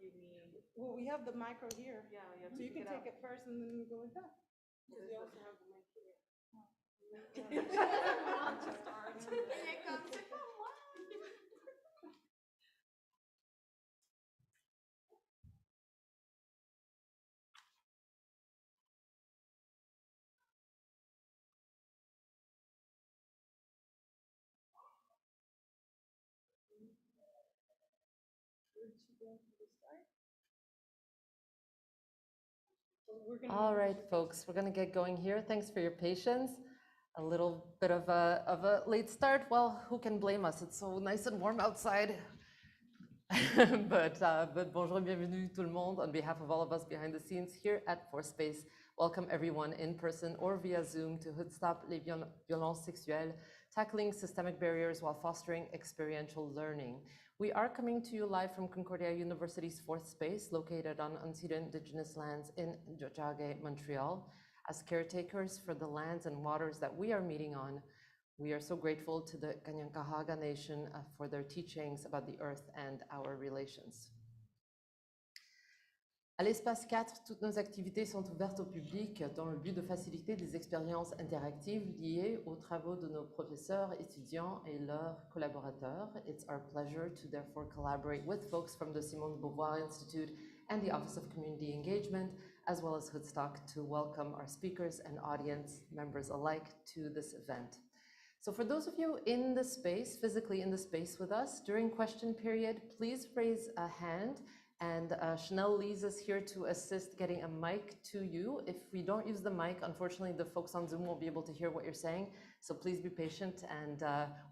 you need. Well, we have the micro here, Yeah, you have so to you can pick take it first and then you go like that. Because we also have the mic here. Want to start? Here comes the fun one. All right, folks, we're going to get going here. Thanks for your patience. A little bit of a late start. Well, who can blame us? It's so nice and warm outside. but bonjour et bienvenue tout le monde on behalf of all of us behind the scenes here at ForSpace. Welcome everyone in person or via Zoom to Hoodstop les violences sexuelles, tackling systemic barriers while fostering experiential learning. We are coming to you live from Concordia University's fourth space, located on unceded Indigenous lands in Tiohtià:ke, Montreal. As caretakers for the lands and waters that we are meeting on, we are so grateful to the Kanien'kehá:ka Nation for their teachings about the earth and our relations. À l'espace 4, toutes nos activités sont ouvertes au public dans le but de faciliter des expériences interactives liées aux travaux de nos professeurs, étudiants et leurs collaborateurs. It's our pleasure to therefore collaborate with folks from the Simone de Beauvoir Institute and the Office of Community Engagement, as well as Hoodstock, to welcome our speakers and audience members alike to this event. So for those of you in the space, physically in the space with us, during question period, please raise a hand, and Chanel Lees is here to assist getting a mic to you. If we don't use the mic, unfortunately, the folks on Zoom won't be able to hear what you're saying, so please be patient, and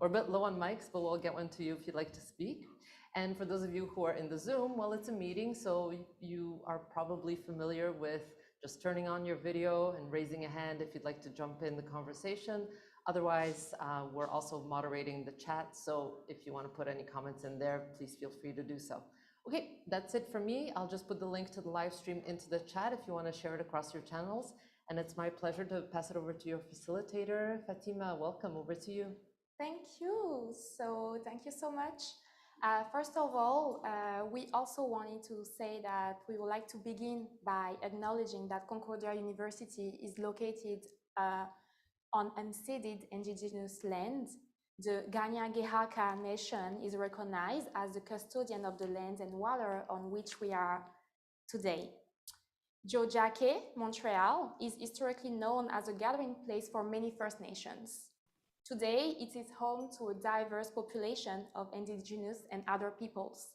we're a bit low on mics, but we'll get one to you if you'd like to speak. And for those of you who are in the Zoom, well, it's a meeting, so you are probably familiar with just turning on your video and raising a hand if you'd like to jump in the conversation. Otherwise, we're also moderating the chat, so if you want to put any comments in there, please feel free to do so. Okay, that's it for me. I'll just put the link to the live stream into the chat if you want to share it across your channels. And it's my pleasure to pass it over to your facilitator. Fatima, welcome, over to you. Thank you. So thank you so much. First of all, we also wanted to say that we would like to begin by acknowledging that Concordia University is located on unceded Indigenous land. The Kanien'kehá:ka Nation is recognized as the custodian of the land and water on which we are today. Tiohtià:ke, Montreal, is historically known as a gathering place for many First Nations. Today, it is home to a diverse population of Indigenous and other peoples.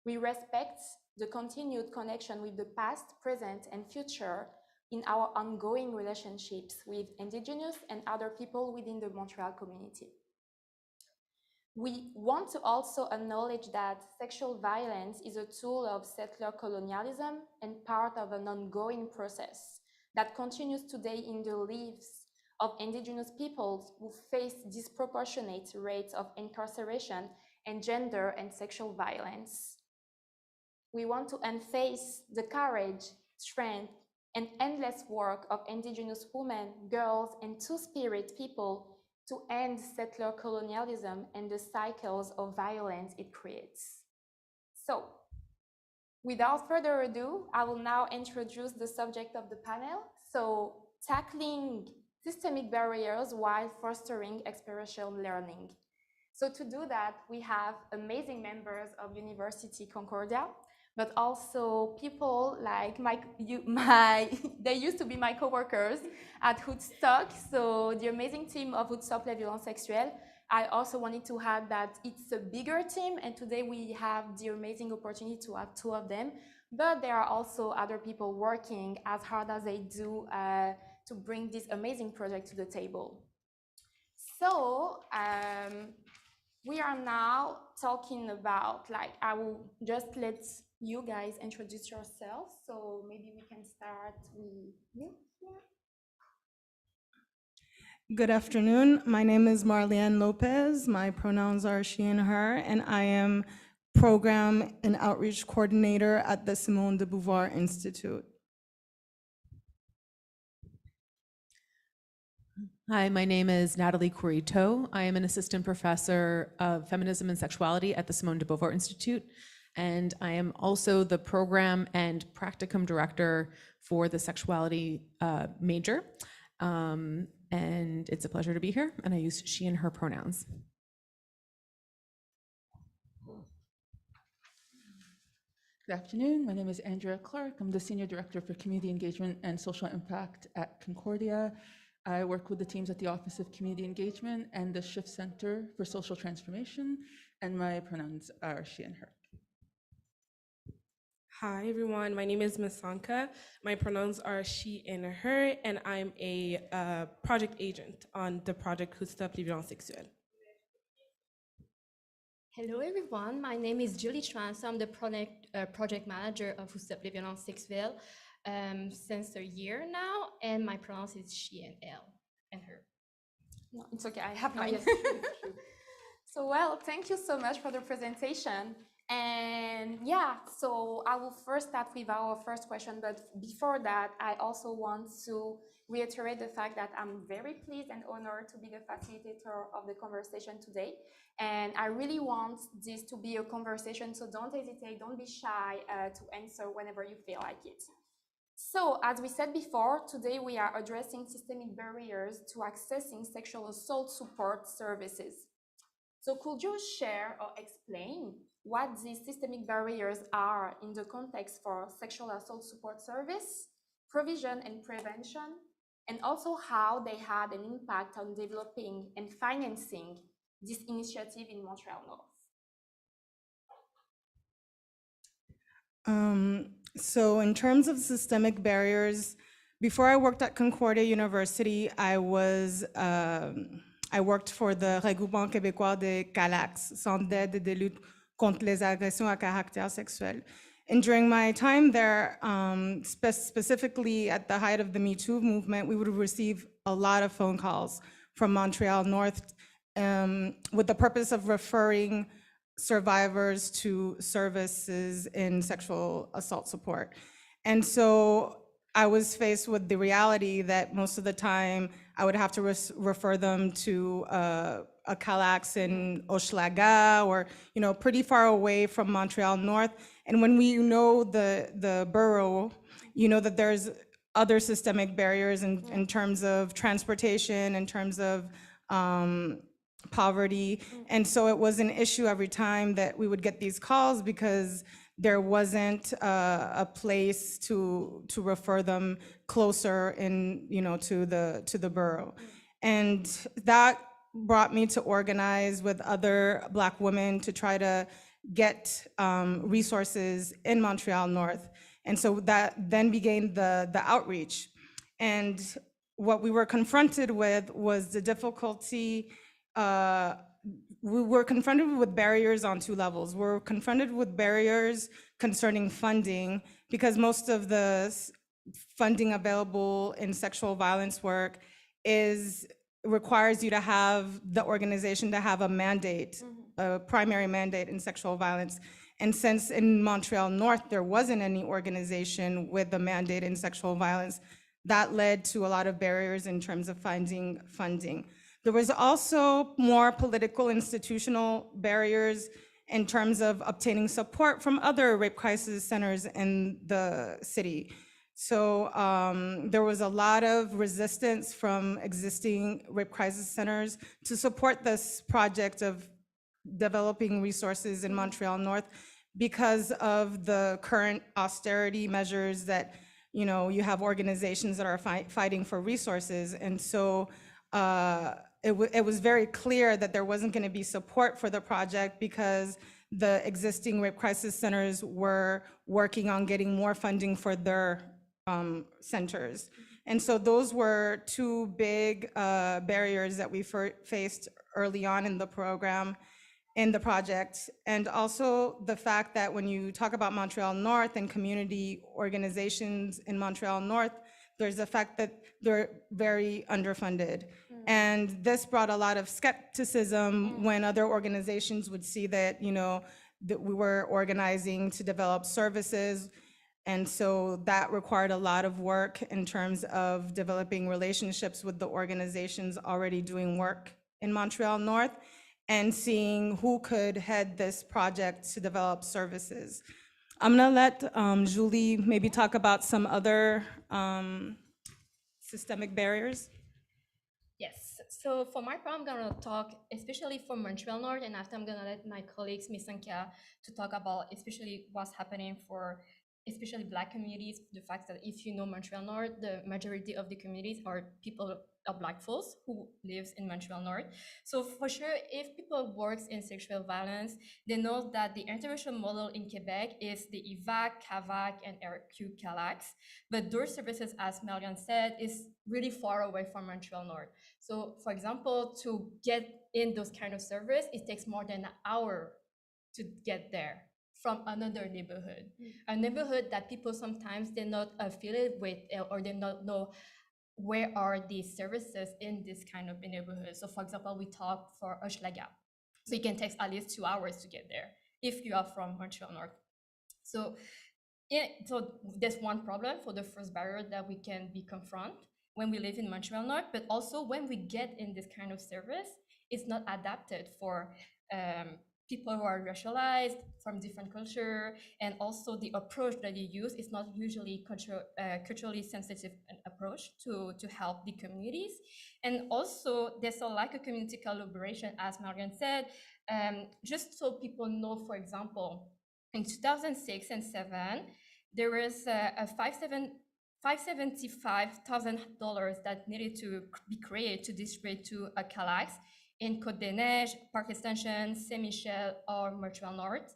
We respect the continued connection with the past, present, and future in our ongoing relationships with Indigenous and other people within the Montreal community. We want to also acknowledge that sexual violence is a tool of settler colonialism and part of an ongoing process that continues today in the lives of Indigenous peoples who face disproportionate rates of incarceration and gender and sexual violence. We want to emphasize the courage, strength, and endless work of Indigenous women, girls, and Two-Spirit people to end settler colonialism and the cycles of violence it creates. So, without further ado, I will now introduce the subject of the panel. So, tackling systemic barriers while fostering experiential learning. So to do that, we have amazing members of University Concordia, but also people like they used to be my coworkers at Hoodstop. So the amazing team of Hoodstop les violences sexuelles. I also wanted to add that it's a bigger team, and today we have the amazing opportunity to have two of them, but there are also other people working as hard as they do to bring this amazing project to the table. So we are now talking about, I will just let you guys introduce yourselves. So maybe we can start with you. Good afternoon. My name is Marliane Lopez. My pronouns are she and her, and I am Program and Outreach Coordinator at the Simone de Beauvoir Institute. Hi, my name is Natalie Curito. I am an assistant professor of feminism and sexuality at the Simone de Beauvoir Institute, and I am also the program and practicum director for the sexuality major. And it's a pleasure to be here, and I use she and her pronouns. Good afternoon. My name is Andrea Clark. I'm the Senior Director for Community Engagement and Social Impact at Concordia. I work with the teams at the Office of Community Engagement and the Shift Center for Social Transformation, and my pronouns are she and her. Hi, everyone. My name is Masanka. My pronouns are she and her, and I'm a project agent on the project Hoodstop les violences sexuelles. Hello everyone, my name is Julie Trans. I'm the project manager of Hoodstop les violences sexuelles since a year now, and my pronouns is she and her. No, it's okay, I have Oh, mine. yes, true. So, well, thank you so much for the presentation. And yeah, so I will first start with our first question, but before that, I also want to reiterate the fact that I'm very pleased and honored to be the facilitator of the conversation today. And I really want this to be a conversation, so don't hesitate, don't be shy to answer whenever you feel like it. So, as we said before, today we are addressing systemic barriers to accessing sexual assault support services. So could you share or explain what these systemic barriers are in the context for sexual assault support service, provision and prevention, and also how they had an impact on developing and financing this initiative in Montreal-North? So in terms of systemic barriers, before I worked at Concordia University, I worked for the Regroupement québécois des CALAX, Centre d'aide et de lutte contre les agressions à caractère sexuel. And during my time there, specifically at the height of the Me Too movement, we would receive a lot of phone calls from Montreal-North with the purpose of referring survivors to services in sexual assault support. And so I was faced with the reality that most of the time I would have to refer them to a CALAX in Hochelaga or, pretty far away from Montreal-North. And when we know the borough, you know that there's other systemic barriers in terms of transportation, in terms of poverty. And so it was an issue every time that we would get these calls because there wasn't a place to refer them closer in, to the borough. And that brought me to organize with other Black women to try to get resources in Montreal-North. And so that then began the outreach. And what we were confronted with was the difficulty. We were confronted with barriers on two levels. We're confronted with barriers concerning funding because most of the funding available in sexual violence work requires you to have the organization to have a mandate, a primary mandate in sexual violence. And since in Montreal-North, there wasn't any organization with a mandate in sexual violence, that led to a lot of barriers in terms of finding funding. There was also more political institutional barriers in terms of obtaining support from other rape crisis centers in the city. So there was a lot of resistance from existing rape crisis centers to support this project of developing resources in Montreal-North because of the current austerity measures that, you have organizations that are fighting for resources. And so it was very clear that there wasn't going to be support for the project because the existing rape crisis centers were working on getting more funding for their centers. And so those were two big barriers that we faced early on in the program, in the project. And also the fact that when you talk about Montreal-North and community organizations in Montreal-North, there's the fact that they're very underfunded. And this brought a lot of skepticism when other organizations would see that, that we were organizing to develop services. And so that required a lot of work in terms of developing relationships with the organizations already doing work in Montreal-North. and seeing who could head this project to develop services. I'm gonna let Julie maybe talk about some other systemic barriers. Yes, so for my part, I'm gonna talk especially for Montreal-North, and after I'm gonna let my colleagues, Miss Sankia, to talk about especially what's happening for especially Black communities. The fact that if you know Montreal-North, the majority of the communities are people of Black folks who lives in Montreal-North. So for sure, if people works in sexual violence, they know that the intervention model in Quebec is the EVAC, CAVAC, and RQ CALAX. But those services, as Marianne said, is really far away from Montreal-North. So for example, to get in those kind of service, it takes more than an hour to get there from another neighborhood, a neighborhood that people sometimes they're not affiliated with or they not know where are these services in this kind of neighborhood. So for example, we talk for Hochelaga. So it can take at least 2 hours to get there if you are from Montreal-North. So so there's one problem for the first barrier that we can be confront when we live in Montreal-North, but also when we get in this kind of service, it's not adapted for people who are racialized from different culture, and also the approach that you use is not usually culturally sensitive approach to help the communities. And also there's a lack of community collaboration, as Marianne said, just so people know, for example, in 2006 and 7, there was a $575,000 that needed to be created to distribute to a CALAX in Côte des Neiges, Park Extension, Saint-Michel, or Montreal-North.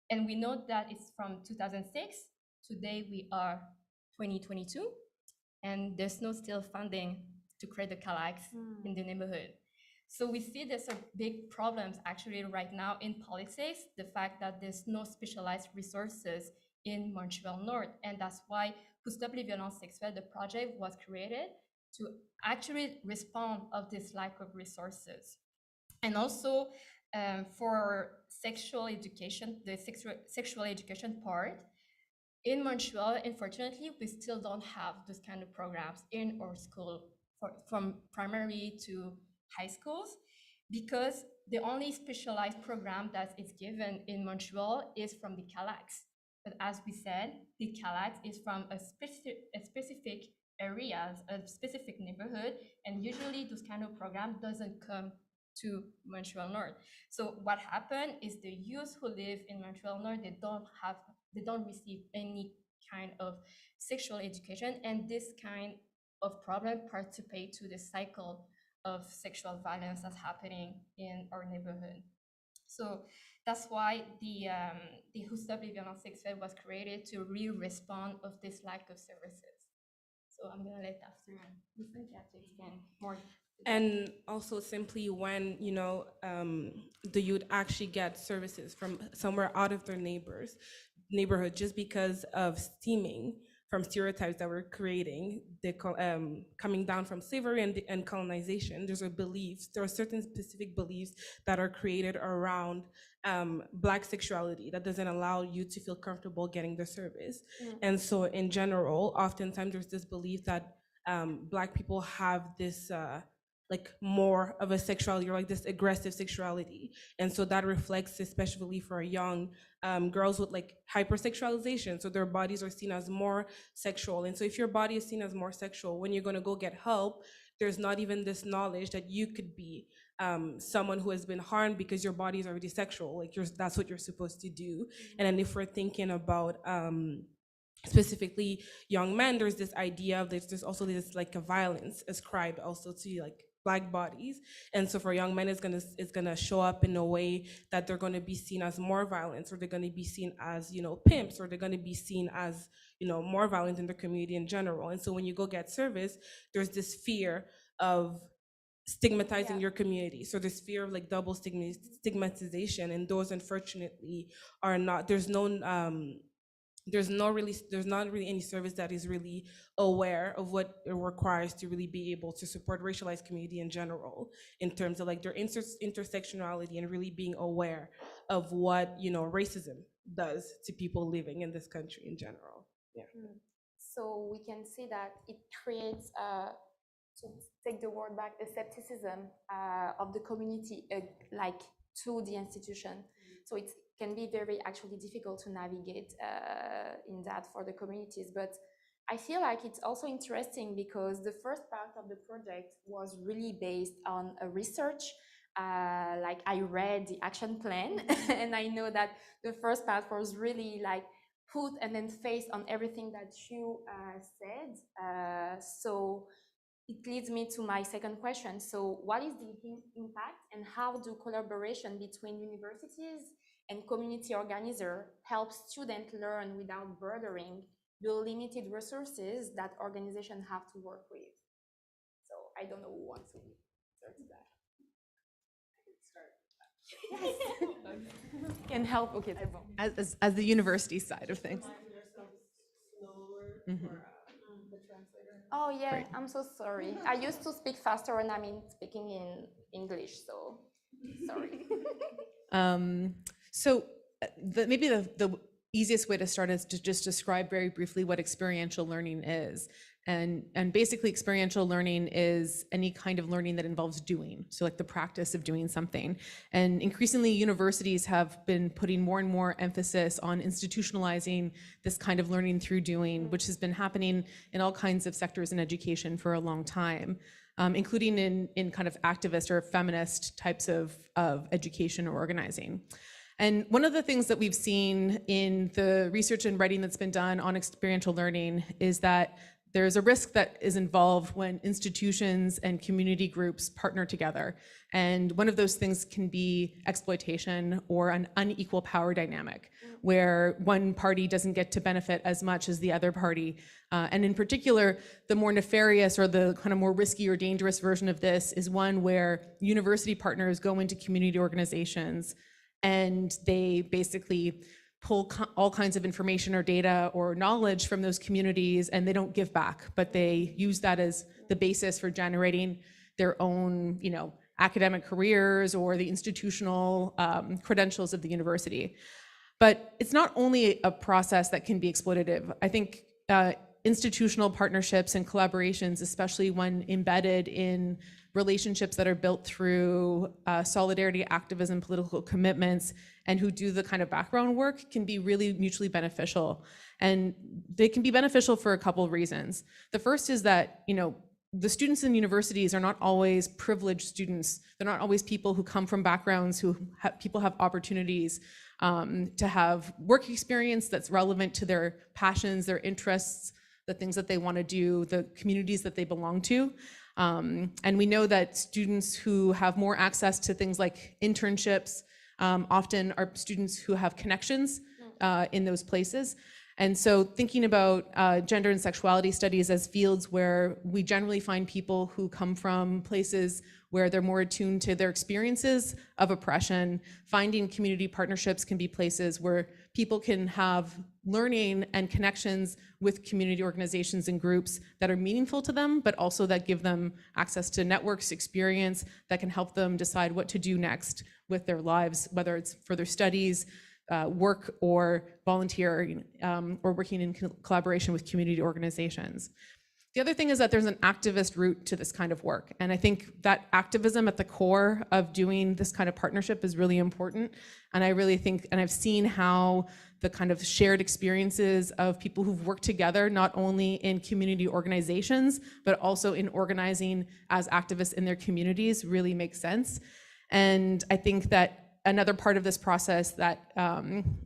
And we know that it's from 2006. Today we are 2022, and there's no still funding to create the CALAX in the neighborhood. So we see there's a big problems actually right now in politics, the fact that there's no specialized resources in Montreal-North. And that's why Hoodstop les violences sexuelles, the project was created to actually respond of this lack of resources. And also for sexual education, the sexual education part, in Montreal, unfortunately, we still don't have those kind of programs in our school from primary to high schools, because the only specialized program that is given in Montreal is from the CALAX. But as we said, the CALAX is from a specific areas, a specific neighborhood, and usually those kind of program doesn't come to Montreal-North. So what happened is the youth who live in Montreal-North, they don't receive any kind of sexual education, and this kind of problem participate to the cycle of sexual violence that's happening in our neighborhood. So that's why the Hoodstop les violences sexuelles was created to respond of this lack of services. So I'm gonna let after Cynthia to explain more. And also simply when the youth actually get services from somewhere out of their neighborhood, just because of stemming from stereotypes that we're creating, coming down from slavery and colonization. There are certain specific beliefs that are created around Black sexuality that doesn't allow you to feel comfortable getting the service. And so in general, oftentimes there's this belief that Black people have this like more of a sexuality, or like this aggressive sexuality. And so that reflects especially for young girls with like hypersexualization. So their bodies are seen as more sexual. And so if your body is seen as more sexual, when you're gonna go get help, there's not even this knowledge that you could be someone who has been harmed because your body is already sexual. Like that's what you're supposed to do. And then if we're thinking about specifically young men, there's this idea of there's also this like a violence ascribed also to like Black bodies. And so for young men, it's gonna show up in a way that they're gonna be seen as more violent, or they're gonna be seen as, pimps, or they're gonna be seen as, more violent in the community in general. And so when you go get service, there's this fear of stigmatizing your community. So this fear of like double stigmatization, and those unfortunately are not, there's not really any service that is really aware of what it requires to really be able to support racialized community in general, in terms of like their intersectionality, and really being aware of what racism does to people living in this country in general. Yeah. So we can see that it creates to take the word back, skepticism of the community, like to the institution. So it can be very actually difficult to navigate in that for the communities. But I feel like it's also interesting because the first part of the project was really based on a research. Like I read the action plan and I know that the first part was really like put and then face on everything that you said. So it leads me to my second question. So what is the impact and how do collaboration between universities and community organizers help students learn without burdening the limited resources that organizations have to work with? So I don't know who wants to start that. Yes. Can help. Okay, c'est bon. As the university side of things. Oh yeah, Great. I'm so sorry. I used to speak faster when I'm speaking in English, so sorry. So maybe the easiest way to start is to just describe very briefly what experiential learning is. And basically experiential learning is any kind of learning that involves doing, so like the practice of doing something. And increasingly universities have been putting more and more emphasis on institutionalizing this kind of learning through doing, which has been happening in all kinds of sectors in education for a long time, including in kind of activist or feminist types of education or organizing. And one of the things that we've seen in the research and writing that's been done on experiential learning is that there's a risk that is involved when institutions and community groups partner together. And one of those things can be exploitation or an unequal power dynamic, where one party doesn't get to benefit as much as the other party. And in particular, the more nefarious or the kind of more risky or dangerous version of this is one where university partners go into community organizations and they basically pull all kinds of information or data or knowledge from those communities, and they don't give back, but they use that as the basis for generating their own, academic careers or the institutional credentials of the university. But it's not only a process that can be exploitative. I think institutional partnerships and collaborations, especially when embedded in relationships that are built through solidarity, activism, political commitments, and who do the kind of background work, can be really mutually beneficial. And they can be beneficial for a couple of reasons. The first is that, the students in universities are not always privileged students. They're not always people who come from backgrounds people have opportunities to have work experience that's relevant to their passions, their interests, the things that they want to do, the communities that they belong to. And we know that students who have more access to things like internships often are students who have connections in those places. And so thinking about gender and sexuality studies as fields where we generally find people who come from places where they're more attuned to their experiences of oppression, finding community partnerships can be places where people can have learning and connections with community organizations and groups that are meaningful to them, but also that give them access to networks, experience that can help them decide what to do next with their lives, whether it's for their studies, work, or volunteer, or working in collaboration with community organizations. The other thing is that there's an activist root to this kind of work. And I think that activism at the core of doing this kind of partnership is really important. And I really think, and I've seen how the kind of shared experiences of people who've worked together, not only in community organizations, but also in organizing as activists in their communities, really makes sense. And I think that another part of this process that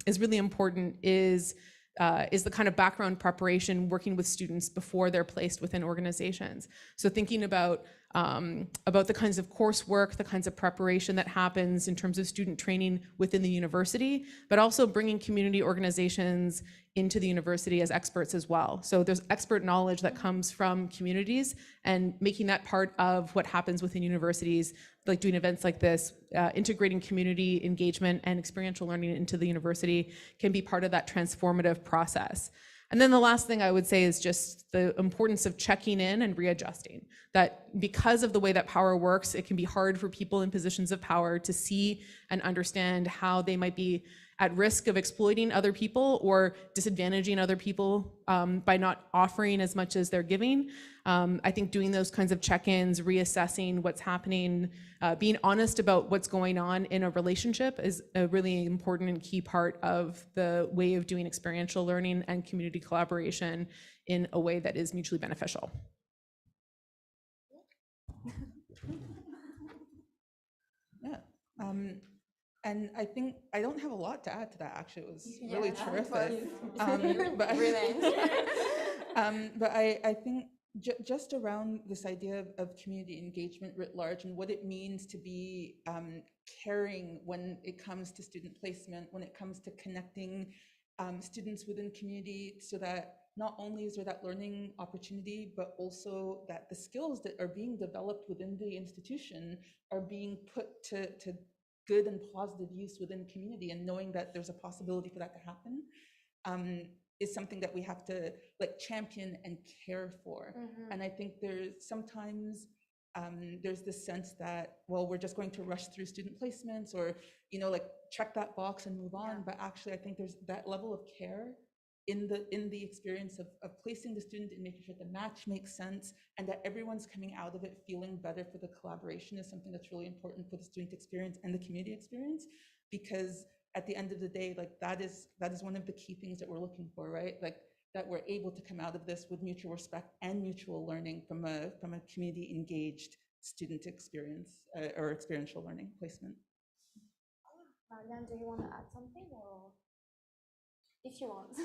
is really important is the kind of background preparation, working with students before they're placed within organizations. So thinking about the kinds of coursework, the kinds of preparation that happens in terms of student training within the university, but also bringing community organizations into the university as experts as well. So there's expert knowledge that comes from communities, and making that part of what happens within universities, like doing events like this, integrating community engagement and experiential learning into the university can be part of that transformative process. And then the last thing I would say is just the importance of checking in and readjusting. That because of the way that power works, it can be hard for people in positions of power to see and understand how they might be at risk of exploiting other people or disadvantaging other people by not offering as much as they're giving. I think doing those kinds of check-ins, reassessing what's happening, being honest about what's going on in a relationship is a really important and key part of the way of doing experiential learning and community collaboration in a way that is mutually beneficial. Yeah. And I think I don't have a lot to add to that. Actually, it was really Yeah, terrific. Brilliant. But I think just around this idea of community engagement writ large and what it means to be caring when it comes to student placement, when it comes to connecting students within community, so that not only is there that learning opportunity, but also that the skills that are being developed within the institution are being put to good and positive use within community, and knowing that there's a possibility for that to happen is something that we have to like champion and care for. And I think there's sometimes there's this sense that, well, we're just going to rush through student placements or, you know, like check that box and move on. But actually, I think there's that level of care in the experience of placing the student and making sure the match makes sense and that everyone's coming out of it feeling better for the collaboration is something that's really important for the student experience and the community experience. Because at the end of the day, like that is one of the key things that we're looking for, right? Like that we're able to come out of this with mutual respect and mutual learning from a community engaged student experience or experiential learning placement. Marianne, do you want to add something, or if you want?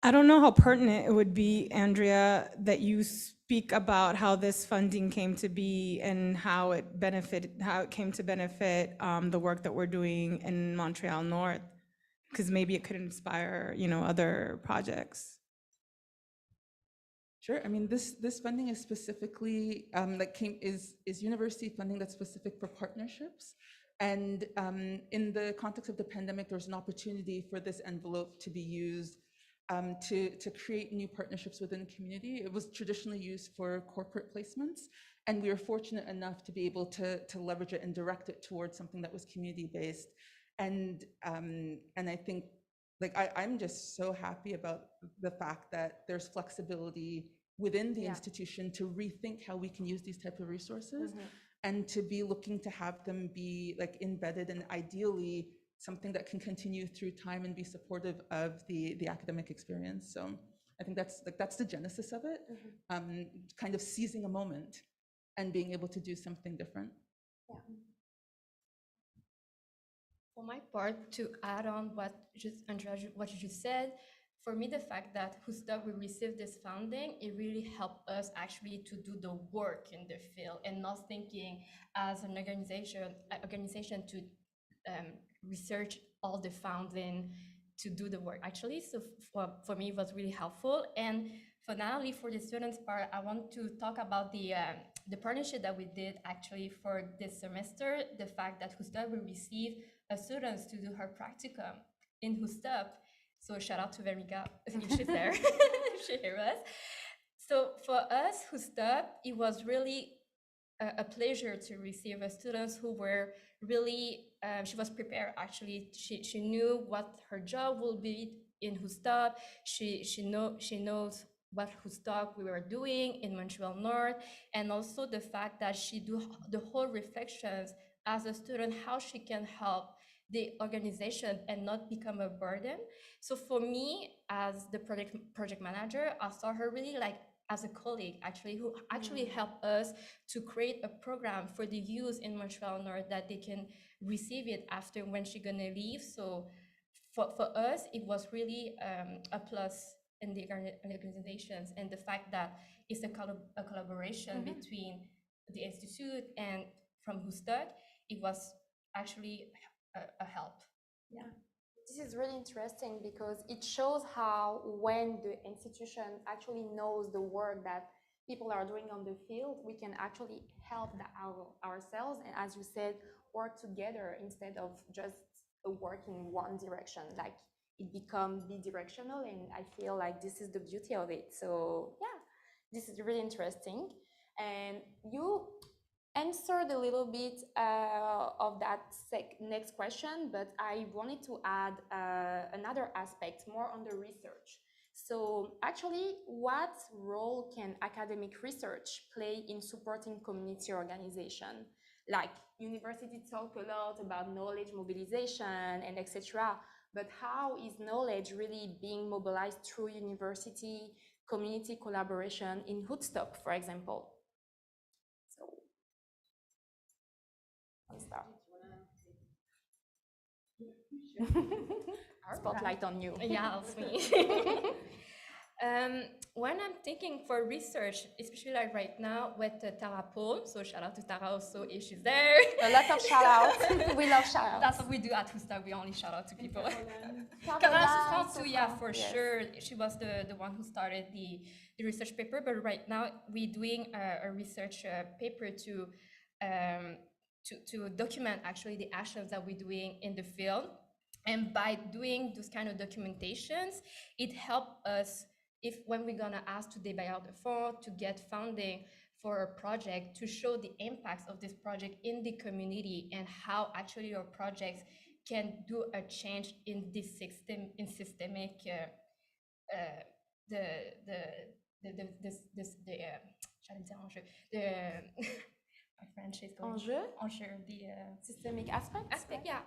I don't know how pertinent it would be, Andrea, that you speak about how this funding came to be and how it came to benefit the work that we're doing in Montreal-North, because maybe it could inspire, you know, other projects. Sure. I mean, this funding is specifically is university funding that's specific for partnerships. And in the context of the pandemic, there's an opportunity for this envelope to be used to create new partnerships within the community. It was traditionally used for corporate placements, and we were fortunate enough to be able to leverage it and direct it towards something that was community-based. And I think, like, I'm just so happy about the fact that there's flexibility within the institution to rethink how we can use these types of resources and to be looking to have them be like embedded and ideally something that can continue through time and be supportive of the academic experience. So I think that's the genesis of it, kind of seizing a moment and being able to do something different. Yeah. For my part, to add on Andrea, what you just said, for me, the fact that Hoodstop will receive this funding, it really helped us actually to do the work in the field and not thinking as an organization to research all the funding to do the work actually. So for me, it was really helpful. And finally, for the students part, I want to talk about the partnership that we did actually for this semester, the fact that Hoodstop will receive students to do her practicum in Hoodstop. So shout out to Verika if she's there, if she hears us. So for us, Hoodstop, it was really a pleasure to receive students who were really, she was prepared actually. She knew what her job will be in Hoodstop. She knows what Hoodstop we were doing in Montreal-North, and also the fact that she do the whole reflections as a student, how she can help the organization and not become a burden. So for me, as the project manager, I saw her really like as a colleague actually, who actually helped us to create a program for the youth in Montreal-North that they can receive it after when she's gonna leave. So for us, it was really a plus in the organizations, and the fact that it's a collaboration between the institute and from Hoodstop, it was actually a help. Yeah. This is really interesting because it shows how when the institution actually knows the work that people are doing on the field, we can actually help ourselves and, as you said, work together instead of just work in one direction. Like it becomes bidirectional, and I feel like this is the beauty of it. So yeah, this is really interesting. And you answered a little bit of that next question, but I wanted to add another aspect more on the research. So actually, what role can academic research play in supporting community organization? Like universities talk a lot about knowledge mobilization and etc. But how is knowledge really being mobilized through university community collaboration in Hoodstop, for example? So I'll start. Spotlight on you. Yeah, that's me. When I'm thinking for research, especially like right now with Tara Paul, so shout out to Tara also if she's there. A lot of shout outs. We love shout outs. That's what we do at Hoodstop, we only shout out to people. Caroline Souffrant too, yeah, for yes. sure. She was the one who started the research paper, but right now we're doing a research paper to document actually the actions that we're doing in the field. And by doing those kind of documentations, it helps us if when we're gonna ask to débailler the fund to get funding for a project to show the impacts of this project in the community and how actually your projects can do a change in this system, in systemic my French is going Enjeu, the systemic aspects. yeah,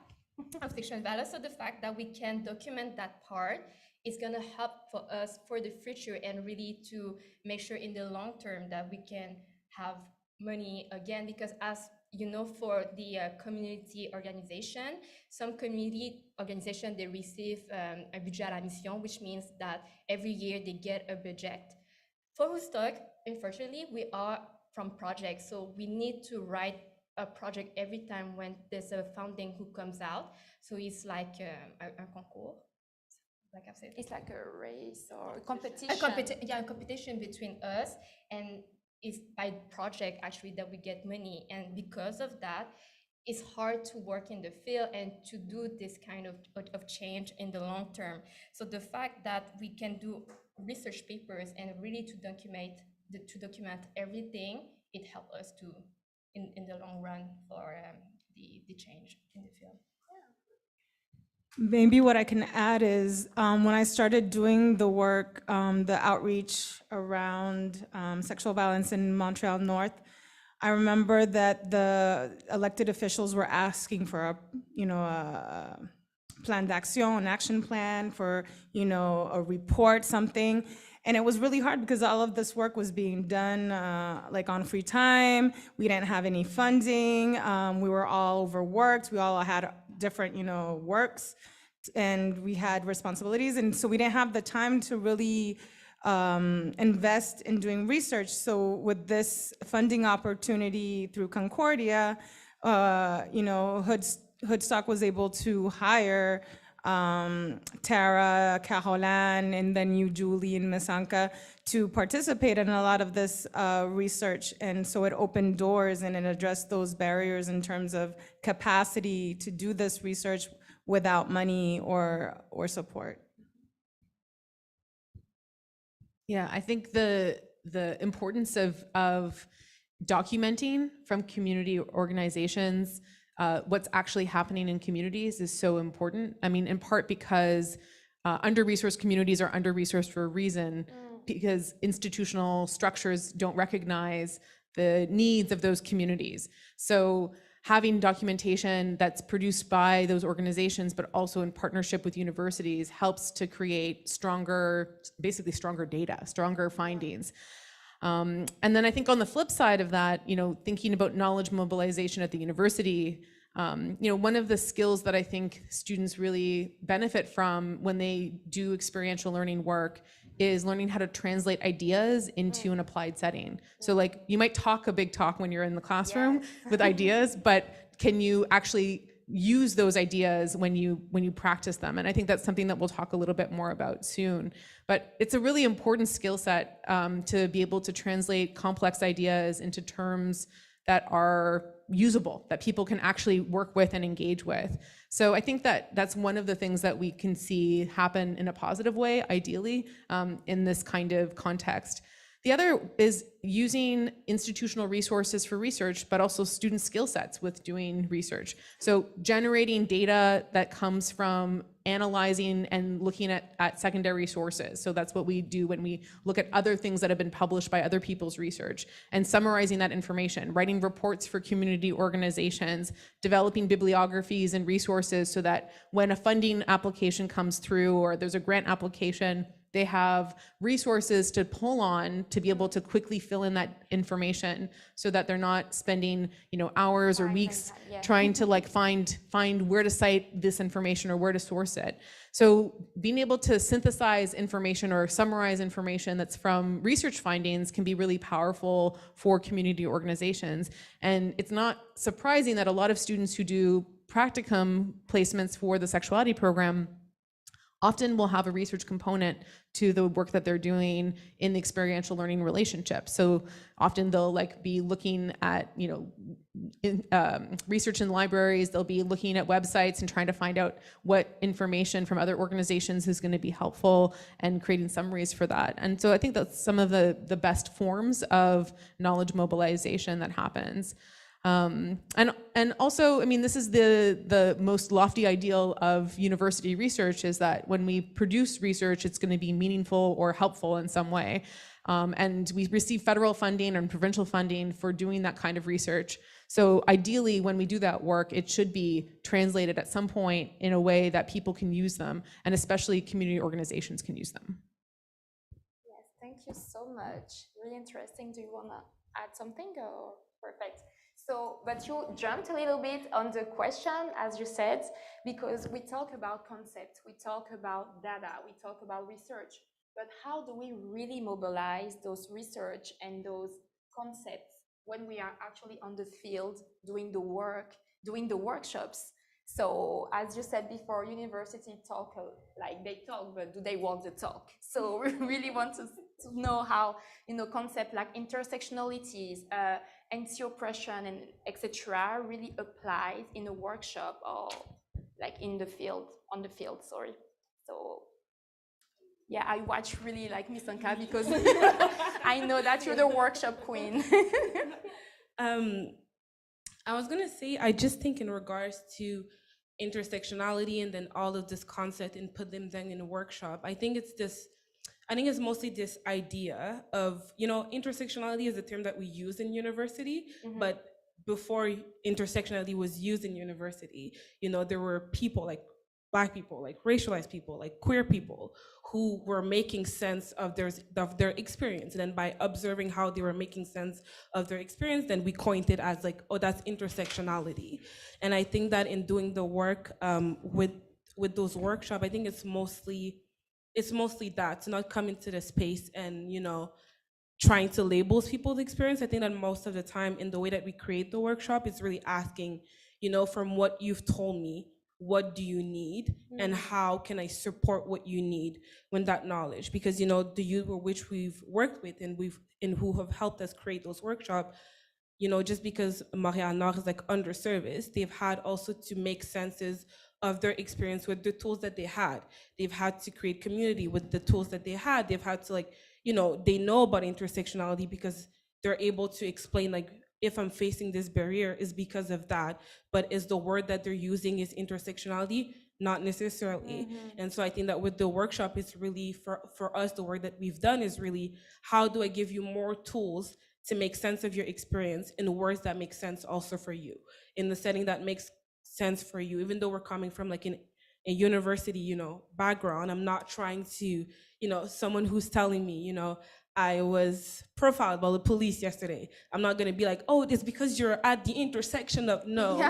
of sexual violence. So the fact that we can document that part is going to help for us for the future and really to make sure in the long term that we can have money again, because as you know, for the community organization, some community organization, they receive a budget à la mission, which means that every year they get a budget. For Hoodstop, unfortunately, we are from projects, so we need to write a project every time when there's a funding who comes out. So it's like a concours, like I've said. It's like a race or a competition. A competition between us, and it's by project actually that we get money. And because of that, it's hard to work in the field and to do this kind of change in the long term. So the fact that we can do research papers and really to document everything, it helps us to in the long run for the change in the field. Maybe what I can add is when I started doing the work, the outreach around sexual violence in Montreal-North, I remember that the elected officials were asking for a plan d'action, an action plan for, a report, something. And it was really hard because all of this work was being done like on free time. We didn't have any funding. We were all overworked. We all had different, works, and we had responsibilities. And so we didn't have the time to really invest in doing research. So with this funding opportunity through Concordia, Hoodstop was able to hire Tara, Caroline, and then you, Julie, and Misanka, to participate in a lot of this research. And so it opened doors and it addressed those barriers in terms of capacity to do this research without money or support. Yeah, I think the importance of documenting from community organizations what's actually happening in communities is so important. I mean, in part because under-resourced communities are under-resourced for a reason, because institutional structures don't recognize the needs of those communities. So having documentation that's produced by those organizations, but also in partnership with universities, helps to create basically stronger data, stronger findings. And then I think on the flip side of that, thinking about knowledge mobilization at the university, one of the skills that I think students really benefit from when they do experiential learning work is learning how to translate ideas into an applied setting. So like you might talk a big talk when you're in the classroom with ideas, but can you actually use those ideas when you practice them? And I think that's something that we'll talk a little bit more about soon. But it's a really important skill set to be able to translate complex ideas into terms that are usable, that people can actually work with and engage with. So I think that that's one of the things that we can see happen in a positive way, ideally, in this kind of context. The other is using institutional resources for research, but also student skill sets with doing research. So generating data that comes from analyzing and looking at secondary sources. So that's what we do when we look at other things that have been published by other people's research, and summarizing that information, writing reports for community organizations, developing bibliographies and resources so that when a funding application comes through or there's a grant application, they have resources to pull on to be able to quickly fill in that information so that they're not spending, hours or weeks trying to like find where to cite this information or where to source it. So being able to synthesize information or summarize information that's from research findings can be really powerful for community organizations. And it's not surprising that a lot of students who do practicum placements for the sexuality program often will have a research component to the work that they're doing in the experiential learning relationship. So often they'll be looking at, research in libraries, they'll be looking at websites and trying to find out what information from other organizations is going to be helpful and creating summaries for that. And so I think that's some of the best forms of knowledge mobilization that happens. And also, this is the most lofty ideal of university research, is that when we produce research, it's going to be meaningful or helpful in some way. And we receive federal funding and provincial funding for doing that kind of research. So ideally, when we do that work, it should be translated at some point in a way that people can use them, and especially community organizations can use them. Yes, thank you so much. Really interesting. Do you want to add something? Or perfect. So, but you jumped a little bit on the question, as you said, because we talk about concepts, we talk about data, we talk about research, but how do we really mobilize those research and those concepts when we are actually on the field doing the work, doing the workshops? So, as you said before, university talk, they talk, but do they walk the talk? So we really want to know how, concept like intersectionalities, anti-oppression, and etc. really applies in a workshop or in the field, on the field, sorry. So yeah, I watch really Miss Anka because I know that you're the workshop queen. I was gonna say, I just think in regards to intersectionality and then all of this concept and put them then in a workshop, I think it's mostly this idea of, intersectionality is a term that we use in university, but before intersectionality was used in university, there were people like Black people, like racialized people, like queer people, who were making sense of their experience. And then by observing how they were making sense of their experience, then we coined it as that's intersectionality. And I think that in doing the work with those workshops, I think it's mostly that, to not come into the space and, trying to label people's experience. I think that most of the time in the way that we create the workshop, it's really asking, from what you've told me, what do you need, and how can I support what you need with that knowledge? Because the youth which we've worked with and who have helped us create those workshops, just because Montreal-North is underserviced, they've had also to make senses of their experience with the tools that they had. They've had to create community with the tools that they had. They've had to they know about intersectionality because they're able to explain if I'm facing this barrier is because of that, but is the word that they're using is intersectionality? Not necessarily. And so I think that with the workshop, it's really for us, the work that we've done is really, how do I give you more tools to make sense of your experience in words that make sense also for you, in the setting that makes sense for you, even though we're coming from a university, background. I'm not trying to, someone who's telling me, I was profiled by the police yesterday. I'm not gonna be like, oh, it's because you're at the intersection of, no,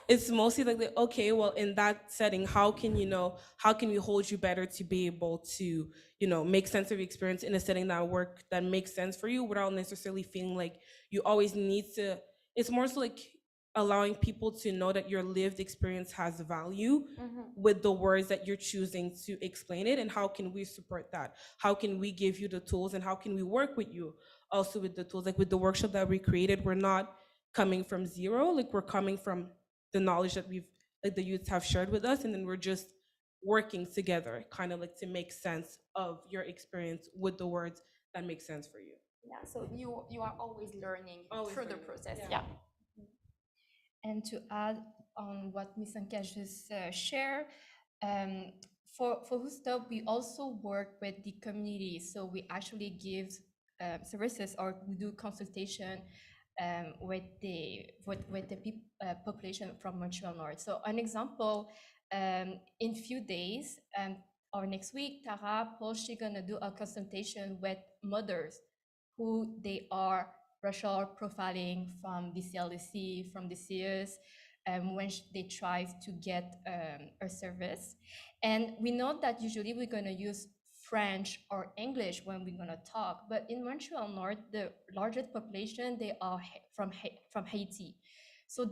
it's mostly okay, well, in that setting, how can we hold you better to be able to, make sense of your experience in a setting that makes sense for you without necessarily feeling like you always need to. It's more so allowing people to know that your lived experience has value with the words that you're choosing to explain it, and how can we support that? How can we give you the tools, and how can we work with you also with the tools? With the workshop that we created, we're not coming from zero, we're coming from the knowledge that the youths have shared with us, and then we're just working together, kind of like to make sense of your experience with the words that make sense for you. Yeah, so you are always learning Always through the learning, process. yeah. And to add on what Ms. Anka just shared, for Hoodstop, we also work with the community. So we actually give services, or we do consultation with the population from Montreal-North. So an example, in few days or next week, Tara, Paul, she's gonna do a consultation with mothers who they are racial profiling from the CLDC, from the CS, when they try to get a service. And we know that usually we're gonna use French or English when we're gonna talk, but in Montreal-North, the largest population, they are from Haiti. So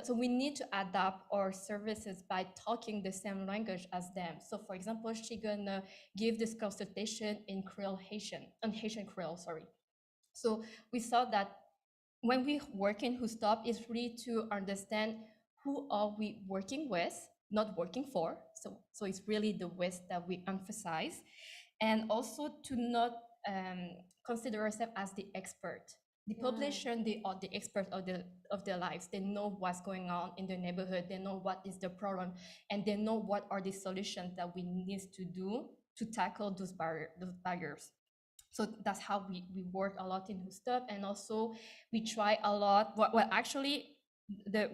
so we need to adapt our services by talking the same language as them. So for example, she's gonna give this consultation in Haitian Creole, sorry. So we saw that when we work in Hoodstop, it's really to understand who are we working with, not working for. So it's really the with that we emphasize, and also to not consider ourselves as the expert. The population, they are the expert of their lives. They know what's going on in the neighborhood. They know what is the problem, and they know what are the solutions that we need to do to tackle those barriers. So that's how we work a lot in Hoodstop, and also we try a lot. Well, actually,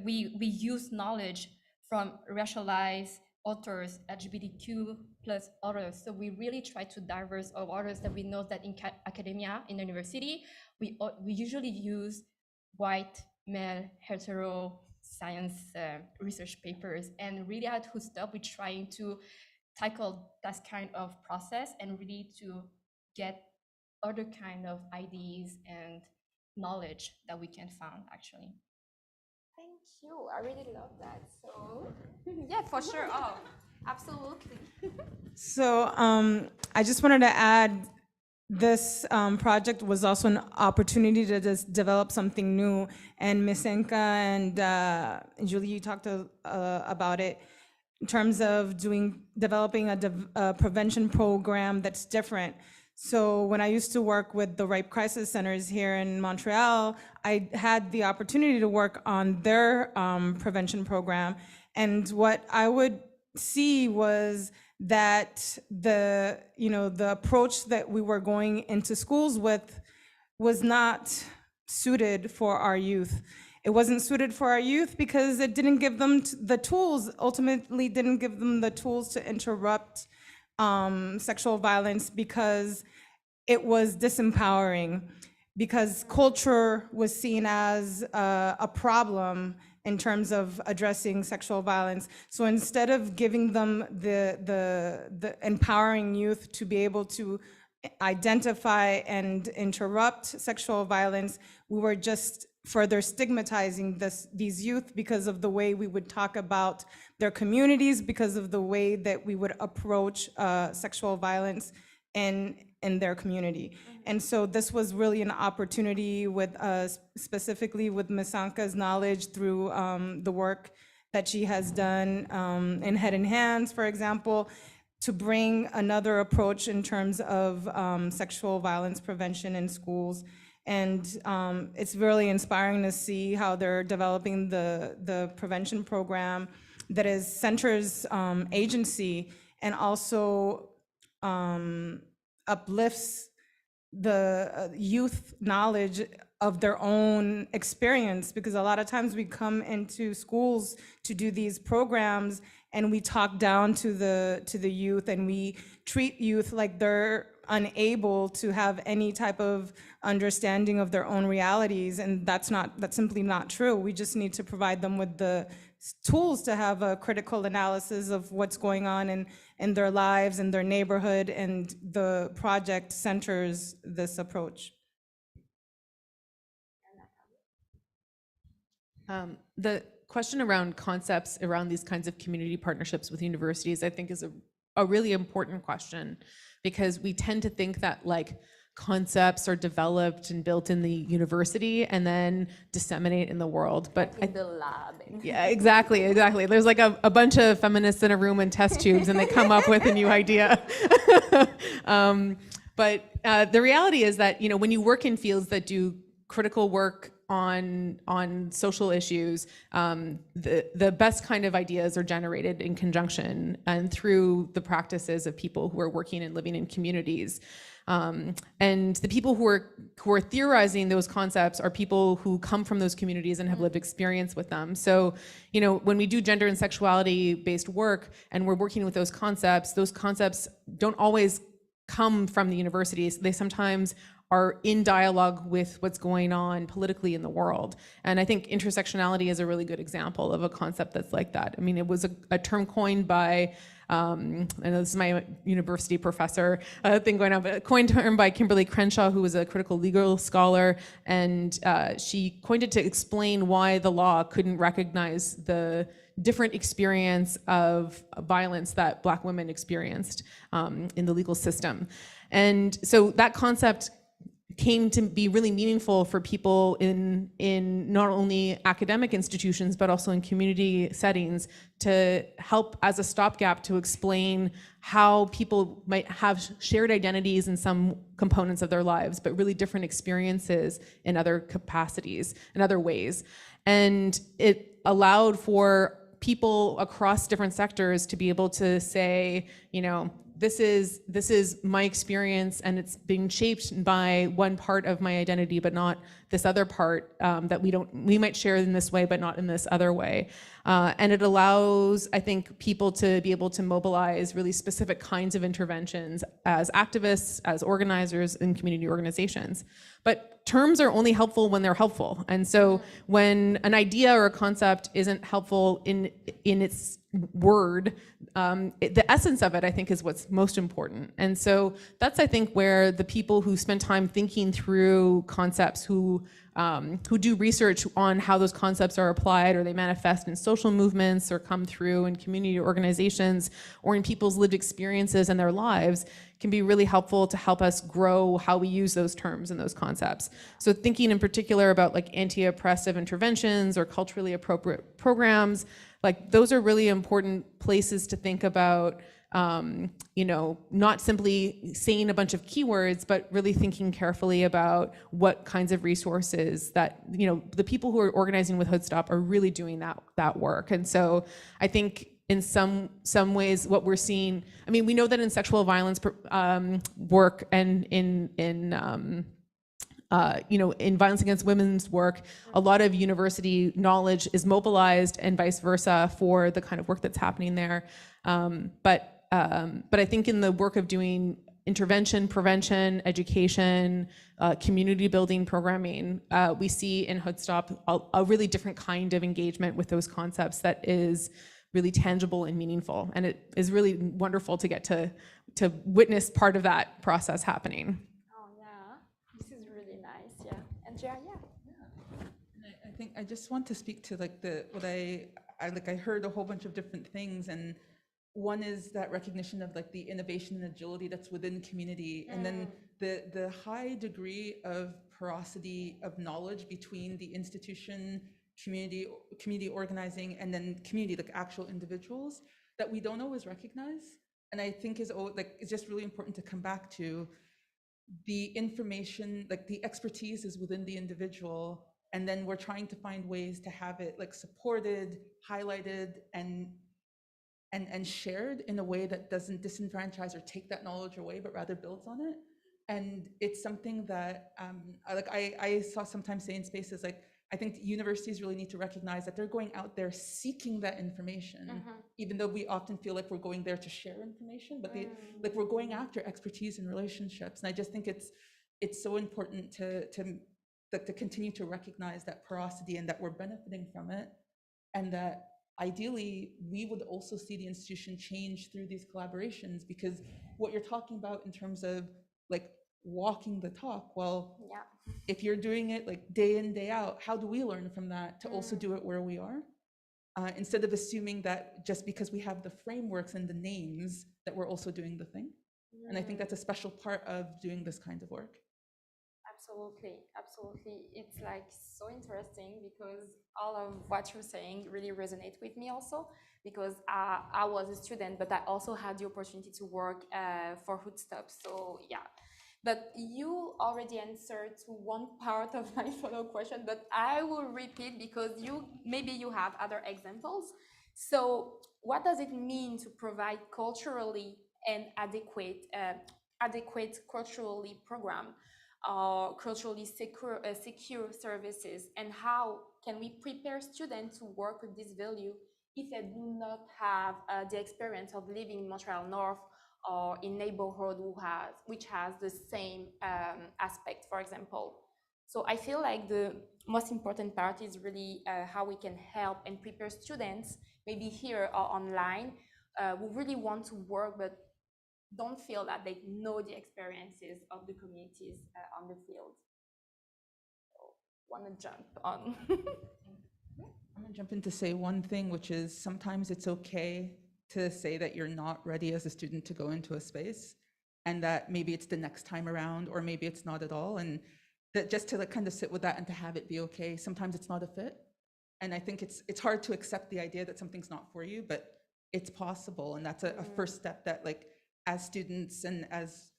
we use knowledge from racialized authors, LGBTQ plus authors. So we really try to diverse our authors that we know that in academia, in university, we usually use white, male, hetero science research papers, and really at Hoodstop, we're trying to tackle that kind of process and really to get other kind of ideas and knowledge that we can find actually. Thank you. I really love that. So yeah, for sure. Oh, absolutely. So I just wanted to add, this project was also an opportunity to just develop something new. And Ms. Enka and Julie, you talked about it in terms of developing a prevention program that's different. So when I used to work with the Rape Crisis Centers here in Montreal, I had the opportunity to work on their prevention program. And what I would see was that the approach that we were going into schools with was not suited for our youth. It wasn't suited for our youth because it didn't give them the tools, ultimately didn't give them the tools to interrupt sexual violence, because it was disempowering, because culture was seen as a problem in terms of addressing sexual violence. So instead of giving them the empowering youth to be able to identify and interrupt sexual violence, we were just further stigmatizing these youth because of the way we would talk about their communities, because of the way that we would approach sexual violence in their community. And so this was really an opportunity with specifically with Ms. Anka's knowledge through the work that she has done in Head and Hands, for example, to bring another approach in terms of sexual violence prevention in schools. And it's really inspiring to see how they're developing the prevention program that is centers agency, and also uplifts the youth knowledge of their own experience, because a lot of times we come into schools to do these programs and we talk down to the youth, and we treat youth like they're unable to have any type of understanding of their own realities, and that's simply not true. We just need to provide them with the tools to have a critical analysis of what's going on in their lives, in their neighborhood, and the project centers this approach. The question around concepts around these kinds of community partnerships with universities, I think, is a really important question, because we tend to think that like concepts are developed and built in the university and then disseminate in the world. But in the lab. yeah, exactly. There's like a bunch of feminists in a room in test tubes and they come up with a new idea. But the reality is that, you know, when you work in fields that do critical work on social issues, the best kind of ideas are generated in conjunction and through the practices of people who are working and living in communities. And the people who are theorizing those concepts are people who come from those communities and have lived experience with them. So, you know, when we do gender and sexuality based work and we're working with those concepts don't always come from the universities. They sometimes are in dialogue with what's going on politically in the world. And I think intersectionality is a really good example of a concept that's like that. I mean, it was a term coined by, I know this is my university professor thing going on, but a coined term by Kimberly Crenshaw, who was a critical legal scholar. And she coined it to explain why the law couldn't recognize the different experience of violence that Black women experienced in the legal system. And so that concept came to be really meaningful for people in not only academic institutions, but also in community settings to help as a stopgap to explain how people might have shared identities in some components of their lives, but really different experiences in other capacities, in other ways. And it allowed for people across different sectors to be able to say, you know, this is my experience and it's being shaped by one part of my identity, but not this other part that we might share in this way, but not in this other way. And it allows, I think, people to be able to mobilize really specific kinds of interventions as activists, as organizers in community organizations. But terms are only helpful when they're helpful. And so when an idea or a concept isn't helpful in its word, the essence of it, I think, is what's most important. And so that's, I think, where the people who spend time thinking through concepts, who do research on how those concepts are applied or they manifest in social movements or come through in community organizations or in people's lived experiences and their lives, can be really helpful to help us grow how we use those terms and those concepts. So thinking in particular about like anti-oppressive interventions or culturally appropriate programs, like those are really important places to think about, you know, not simply saying a bunch of keywords, but really thinking carefully about what kinds of resources that, you know, the people who are organizing with Hoodstop are really doing that work. And so I think in some ways what we're seeing, I mean, we know that in sexual violence work and in you know, in violence against women's work, a lot of university knowledge is mobilized and vice versa for the kind of work that's happening there. But I think in the work of doing intervention, prevention, education, community building programming, we see in Hoodstop a really different kind of engagement with those concepts that is really tangible and meaningful. And it is really wonderful to get to witness part of that process happening. Oh yeah, this is really nice. Yeah, Andrea, yeah. I think I just want to speak to like I heard a whole bunch of different things, and one is that recognition of like the innovation and agility that's within community, and then the high degree of porosity of knowledge between the institution, community organizing, and then community, like actual individuals, that we don't always recognize. And I think it's just really important to come back to the information, like the expertise is within the individual, and then we're trying to find ways to have it like supported, highlighted, and shared in a way that doesn't disenfranchise or take that knowledge away, but rather builds on it. And it's something that I saw sometimes say in spaces, like, I think universities really need to recognize that they're going out there seeking that information, even though we often feel like we're going there to share information, but like we're going after expertise and relationships. And I just think it's so important to continue to recognize that porosity and that we're benefiting from it, and that ideally we would also see the institution change through these collaborations, because what you're talking about in terms of like walking the talk, well, Yeah. if you're doing it like day in, day out, how do we learn from that to also do it where we are? Instead of assuming that just because we have the frameworks and the names that we're also doing the thing. And I think that's a special part of doing this kind of work. Absolutely, absolutely. It's like so interesting because all of what you're saying really resonates with me also because I was a student, but I also had the opportunity to work for Hoodstop. So yeah, but you already answered to one part of my follow question, but I will repeat because maybe you have other examples. So what does it mean to provide culturally and adequate culturally program culturally secure services, and how can we prepare students to work with this value if they do not have the experience of living in Montreal-North or in neighborhood which has the same aspect, for example. So I feel like the most important part is really how we can help and prepare students, maybe here or online, who really want to work but don't feel that they know the experiences of the communities on the field. So, want to jump on? I'm gonna jump in to say one thing, which is sometimes it's okay to say that you're not ready as a student to go into a space, and that maybe it's the next time around, or maybe it's not at all, and that just to like kind of sit with that and to have it be okay. Sometimes it's not a fit, and I think it's hard to accept the idea that something's not for you, but it's possible, and that's a first step that like as students and as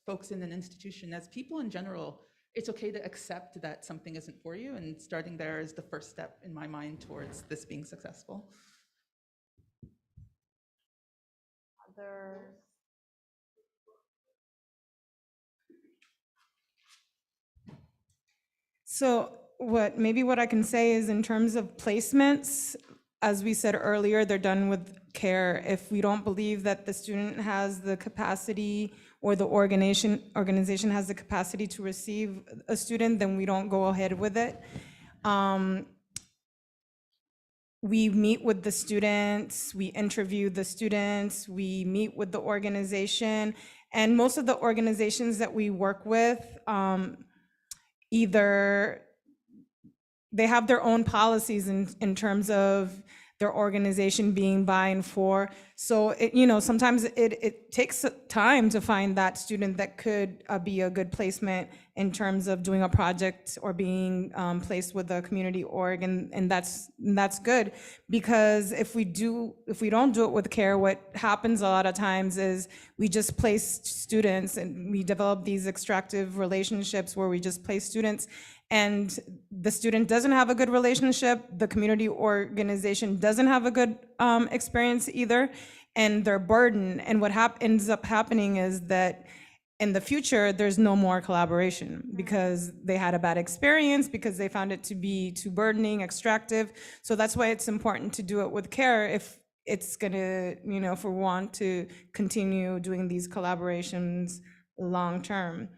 folks in an institution, as people in general, it's okay to accept that something isn't for you, and starting there is the first step in my mind towards this being successful. Others? So what I can say is in terms of placements, as we said earlier, they're done with care. If we don't believe that the student has the capacity or the organization has the capacity to receive a student, then we don't go ahead with it. We meet with the students, we interview the students, we meet with the organization, and most of the organizations that we work with, either they have their own policies in terms of their organization being by and for. So sometimes it takes time to find that student that could be a good placement in terms of doing a project or being placed with a community org, and that's good, because if we don't do it with care, what happens a lot of times is we just place students and we develop these extractive relationships where we just place students, and the student doesn't have a good relationship, the community organization doesn't have a good experience either, and they're burdened. And what ends up happening is that in the future, there's no more collaboration because they had a bad experience, because they found it to be too burdening, extractive. So that's why it's important to do it with care if it's gonna, if we want to continue doing these collaborations long-term.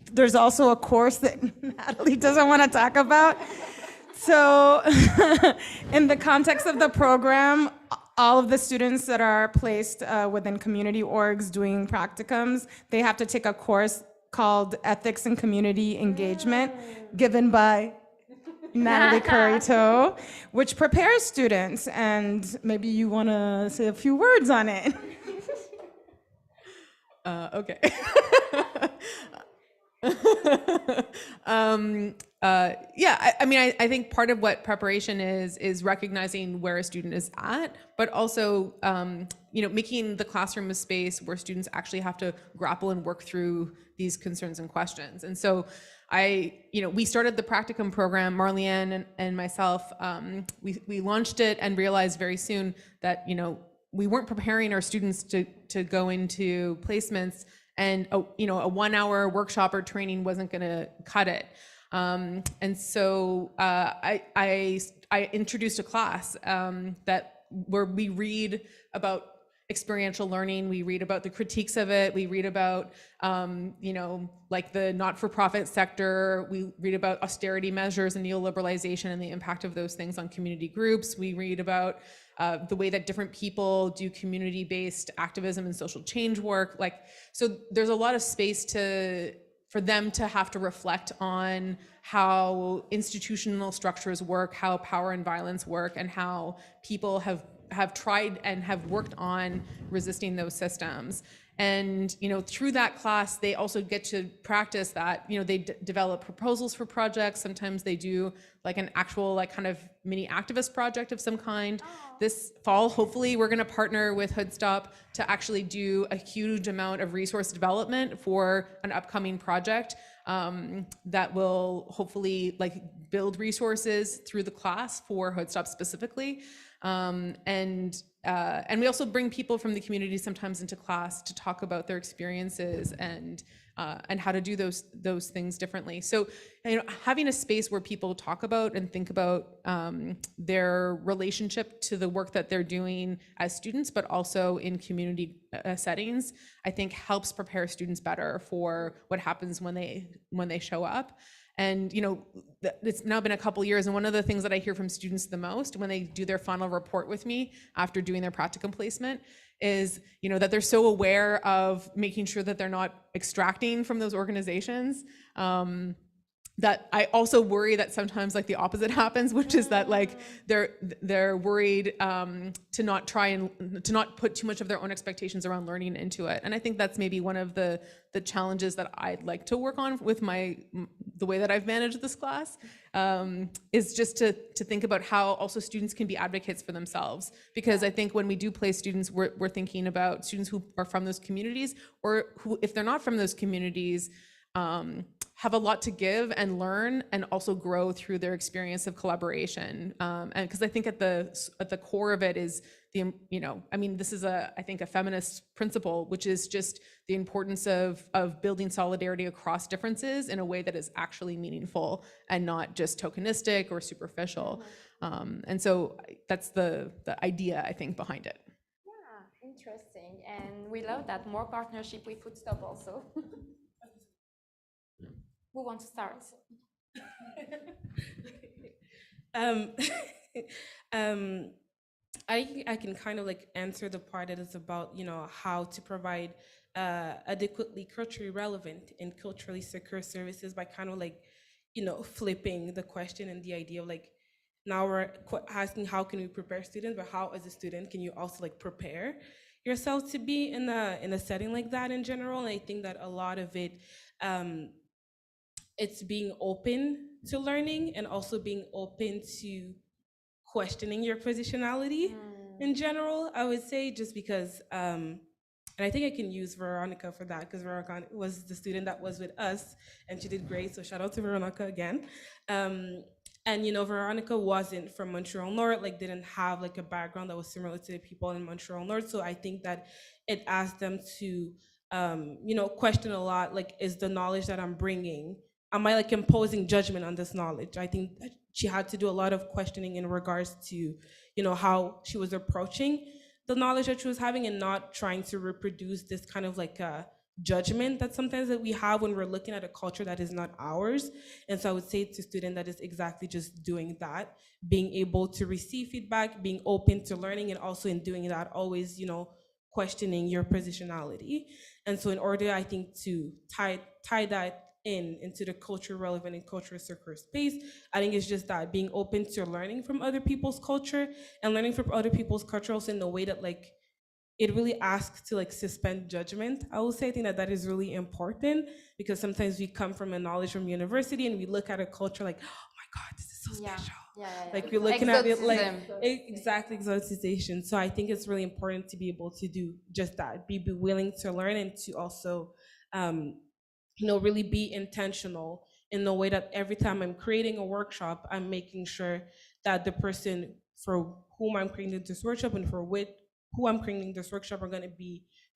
There's also a course that Natalie doesn't want to talk about. So in the context of the program, all of the students that are placed within community orgs doing practicums, they have to take a course called Ethics and Community Engagement, given by Natalie Currito, which prepares students. And maybe you want to say a few words on it. Okay. I think part of what preparation is recognizing where a student is at, but also, making the classroom a space where students actually have to grapple and work through these concerns and questions. And so we started the practicum program, Marliane and myself, we launched it and realized very soon that, we weren't preparing our students to go into placements, and a 1 hour workshop or training wasn't going to cut it. And so I introduced a class where we read about experiential learning, we read about the critiques of it, we read about like the not-for-profit sector, we read about austerity measures and neoliberalization and the impact of those things on community groups, we read about the way that different people do community-based activism and social change work. So there's a lot of space for them to have to reflect on how institutional structures work, how power and violence work, and how people have have tried and have worked on resisting those systems. And, through that class, they also get to practice that, they develop proposals for projects. Sometimes they do like an actual, like kind of mini activist project of some kind. This fall, hopefully, we're going to partner with Hoodstop to actually do a huge amount of resource development for an upcoming project that will hopefully like build resources through the class for Hoodstop specifically. And we also bring people from the community sometimes into class to talk about their experiences and how to do those things differently. So, having a space where people talk about and think about their relationship to the work that they're doing as students, but also in community settings, I think helps prepare students better for what happens when they show up. And it's now been a couple years, and one of the things that I hear from students the most when they do their final report with me after doing their practicum placement is that they're so aware of making sure that they're not extracting from those organizations, that I also worry that sometimes like the opposite happens, which is that like they're worried to not put too much of their own expectations around learning into it. And I think that's maybe one of the challenges that I'd like to work on with the way that I've managed this class, is just to think about how also students can be advocates for themselves. Because I think when we do place students, we're thinking about students who are from those communities, or who, if they're not from those communities, have a lot to give and learn and also grow through their experience of collaboration. And because I think at the core of it is this is I think a feminist principle, which is just the importance of building solidarity across differences in a way that is actually meaningful and not just tokenistic or superficial. And so that's the idea, I think, behind it. Yeah, interesting. And we love that more partnership with Hoodstop also. Who wants to start? I can kind of like answer the part that is about how to provide adequately culturally relevant and culturally secure services by kind of like flipping the question and the idea of like, now we're asking how can we prepare students, but how as a student can you also like prepare yourself to be in a setting like that in general. And I think that a lot of it, it's being open to learning and also being open to questioning your positionality in general, I would say, just because, and I think I can use Veronica for that, because Veronica was the student that was with us and she did great. So shout out to Veronica again. And Veronica wasn't from Montreal-North, like didn't have like a background that was similar to the people in Montreal-North. So I think that it asked them to, question a lot, like, is the knowledge that I'm bringing, am I like imposing judgment on this knowledge? I think that she had to do a lot of questioning in regards to, how she was approaching the knowledge that she was having and not trying to reproduce this kind of like a judgment that sometimes that we have when we're looking at a culture that is not ours. And so I would say to students that is exactly just doing that, being able to receive feedback, being open to learning, and also in doing that, always, questioning your positionality. And so in order, I think, to tie that into the culture relevant and culture secure space, I think it's just that being open to learning from other people's culture and learning from other people's culture also in a way that like it really asks to like suspend judgment. I will say I think that is really important, because sometimes we come from a knowledge from university and we look at a culture like, oh my God, this is so special. Like we're looking at it like exactly exoticization. So I think it's really important to be able to do just that, be willing to learn and to also really be intentional in the way that every time I'm creating a workshop, I'm making sure that the person for whom I'm creating this workshop and for who I'm creating this workshop are gonna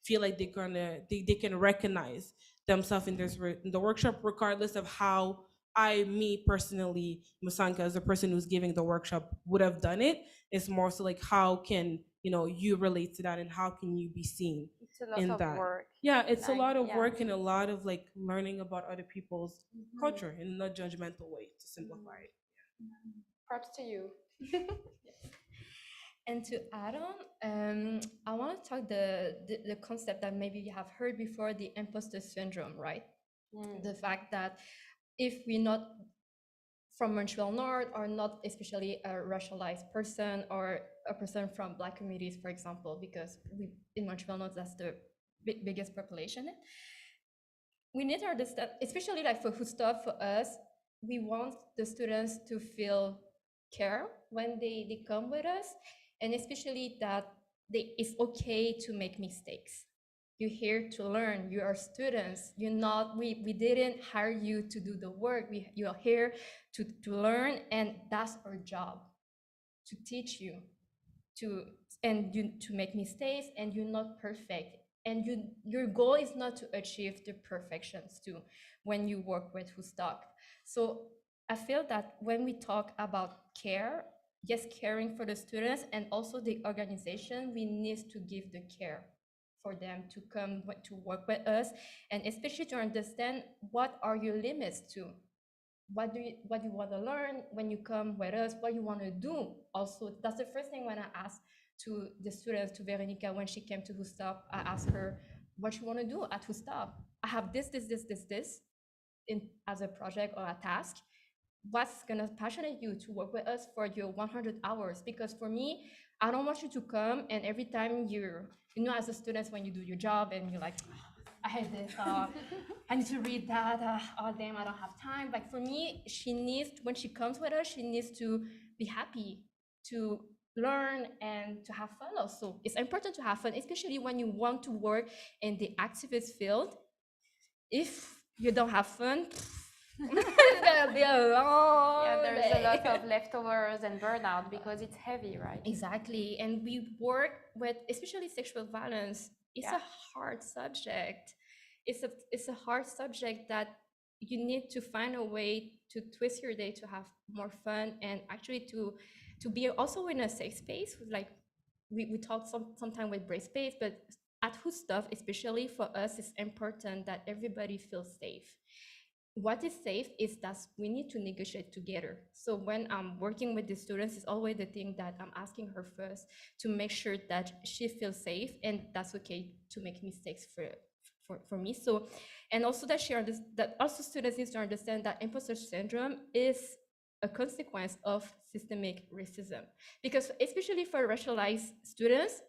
feel like they can recognize themselves in the workshop, regardless of how me personally, Musanka, as the person who's giving the workshop, would have done it. It's more so like how can you relate to that, and how can you be seen in that Work. Yeah, it's a lot of work and a lot of like learning about other people's culture in a not judgmental way, to simplify it. Props to you. And to add on, I want to talk the concept that maybe you have heard before, the imposter syndrome, right? The fact that if we're not from Montreal-North, or not especially a racialized person, or a person from Black communities, for example, because we in Montreal-North, that's the biggest population. We need to understand, especially like for Hoodstop, for us, we want the students to feel care when they come with us, and especially that it's okay to make mistakes. You're here to learn. You are students. You're not. We didn't hire you to do the work. You are here to learn, and that's our job, to teach you, to make mistakes, and you're not perfect. And your goal is not to achieve the perfections too when you work with Hoodstop. So I feel that when we talk about care, yes, caring for the students and also the organization, we need to give the care for them to come to work with us, and especially to understand what are your limits too. What you want to learn when you come with us, what you want to do. Also, that's the first thing when I asked to the students, to Veronica, when she came to Hoodstop, I asked her what you want to do at Hoodstop. I have this as a project or a task. What's gonna passionate you to work with us for your 100 hours? Because for me, I don't want you to come and every time as a student, when you do your job and you're like, I hate this, I need to read that, oh damn, I don't have time. Like for me, when she comes with us, she needs to be happy, to learn and to have fun also. It's important to have fun, especially when you want to work in the activist field. If you don't have fun, it's gonna be a long There's day. a lot of leftovers and burnout because it's heavy, right? Exactly. And we work with, especially sexual violence, it's a hard subject. It's a hard subject that you need to find a way to twist your day to have more fun and actually to be also in a safe space. Like we talk sometimes with brave space, but at Hoodstop, especially for us, it's important that everybody feels safe. What is safe is that we need to negotiate together. So when I'm working with the students, it's always the thing that I'm asking her first to make sure that she feels safe and that's okay to make mistakes for me. So, and also that also students need to understand that imposter syndrome is a consequence of systemic racism, because especially for racialized students,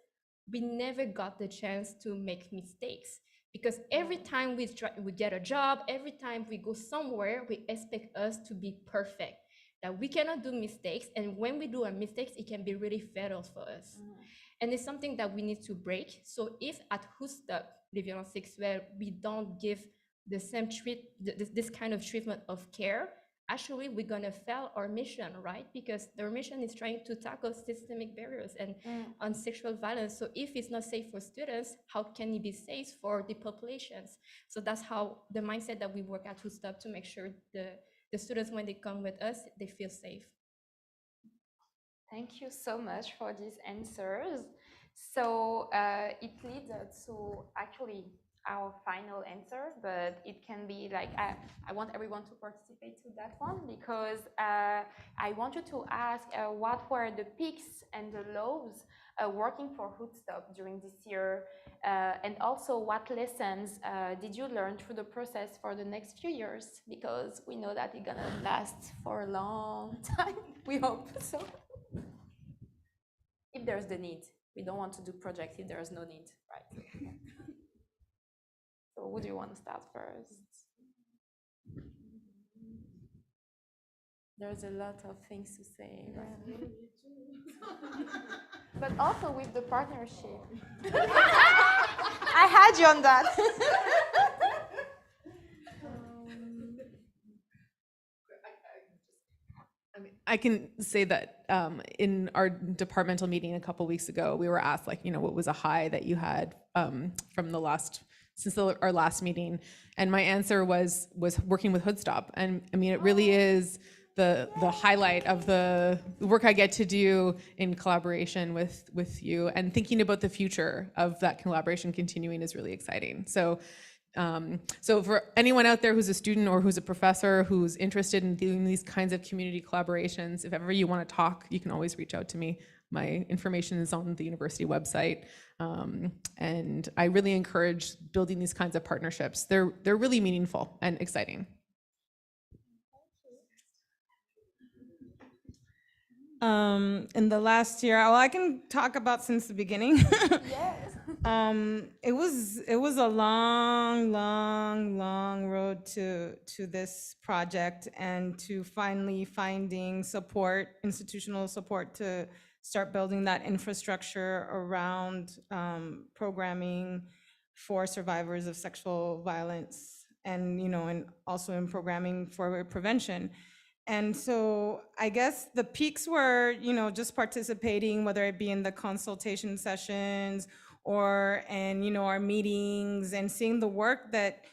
we never got the chance to make mistakes. Because every time we get a job, every time we go somewhere, we expect us to be perfect, that we cannot do mistakes. And when we do a mistake, it can be really fatal for us. And it's something that we need to break. So if at Hoodstop, les violences sexuelles, we don't give the same this kind of treatment of care, actually we're gonna fail our mission, right? Because their mission is trying to tackle systemic barriers and on sexual violence. So if it's not safe for students, how can it be safe for the populations? So that's how the mindset that we work at Hoodstop, to make sure the students, when they come with us, they feel safe. Thank you so much for these answers. So it leads us to actually our final answer, but it can be like, I want everyone to participate to that one, because I want you to ask what were the peaks and the lows working for Hoodstop during this year, and also what lessons did you learn through the process for the next few years, because we know that it's gonna last for a long time, we hope so. If there's the need. We don't want to do projects if there is no need, right? So would you want to start first? There's a lot of things to say, right? But also with the partnership. I had you on that. I can say that in our departmental meeting a couple weeks ago, we were asked, like, what was a high that you had from our last meeting, and my answer was working with Hoodstop. And I mean, it really is the highlight of the work I get to do in collaboration with you, and thinking about the future of that collaboration continuing is really exciting. So for anyone out there who's a student or who's a professor who's interested in doing these kinds of community collaborations, if ever you want to talk, you can always reach out to me. My information is on the university website. And I really encourage building these kinds of partnerships. They're really meaningful and exciting. in the last year. Well, I can talk about since the beginning. Yes. It was a long road to this project and to finally finding support, institutional support to start building that infrastructure around programming for survivors of sexual violence and, and also in programming for prevention. And so I guess the peaks were, just participating, whether it be in the consultation sessions or in, our meetings and seeing the work that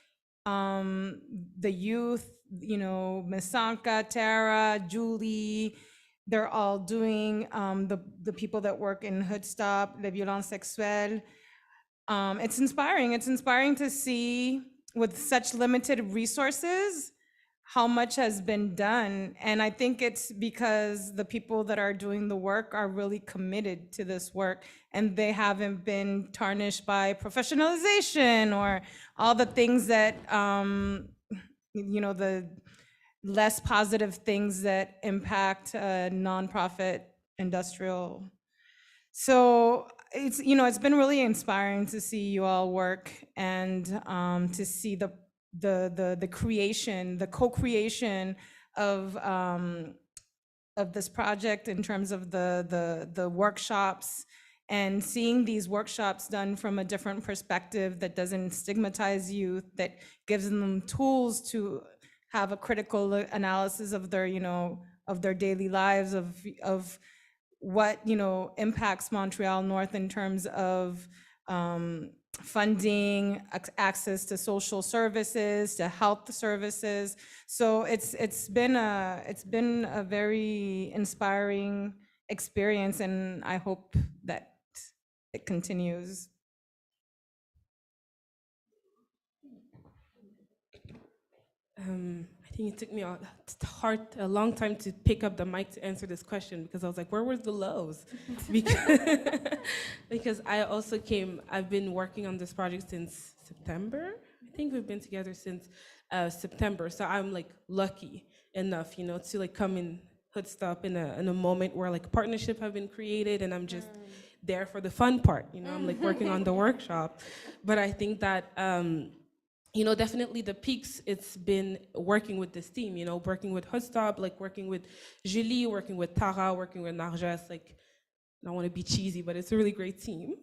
the youth, Misanka, Tara, Julie, they're all doing, the people that work in Hoodstop, Les Violences Sexuelles. It's inspiring. It's inspiring to see with such limited resources how much has been done. And I think it's because the people that are doing the work are really committed to this work and they haven't been tarnished by professionalization or all the things that, the less positive things that impact nonprofit industrial. So it's been really inspiring to see you all work and to see the creation, the co-creation of this project in terms of the workshops and seeing these workshops done from a different perspective that doesn't stigmatize youth, that gives them tools to have a critical analysis of their, of their daily lives, of what, impacts Montreal-North in terms of funding, access to social services, to health services. So it's been a very inspiring experience, and I hope that it continues. I think it took me a long time to pick up the mic to answer this question because I was like, where were the lows? Because I've been working on this project since September. I think we've been together since September. So I'm like lucky enough, to like come in Hoodstop in a moment where like partnership have been created and I'm just there for the fun part, I'm like working on the workshop. But I think that, definitely the peaks, it's been working with this team, working with Hoodstop, like working with Julie, working with Tara, working with Narjas, like, I don't want to be cheesy, but it's a really great team.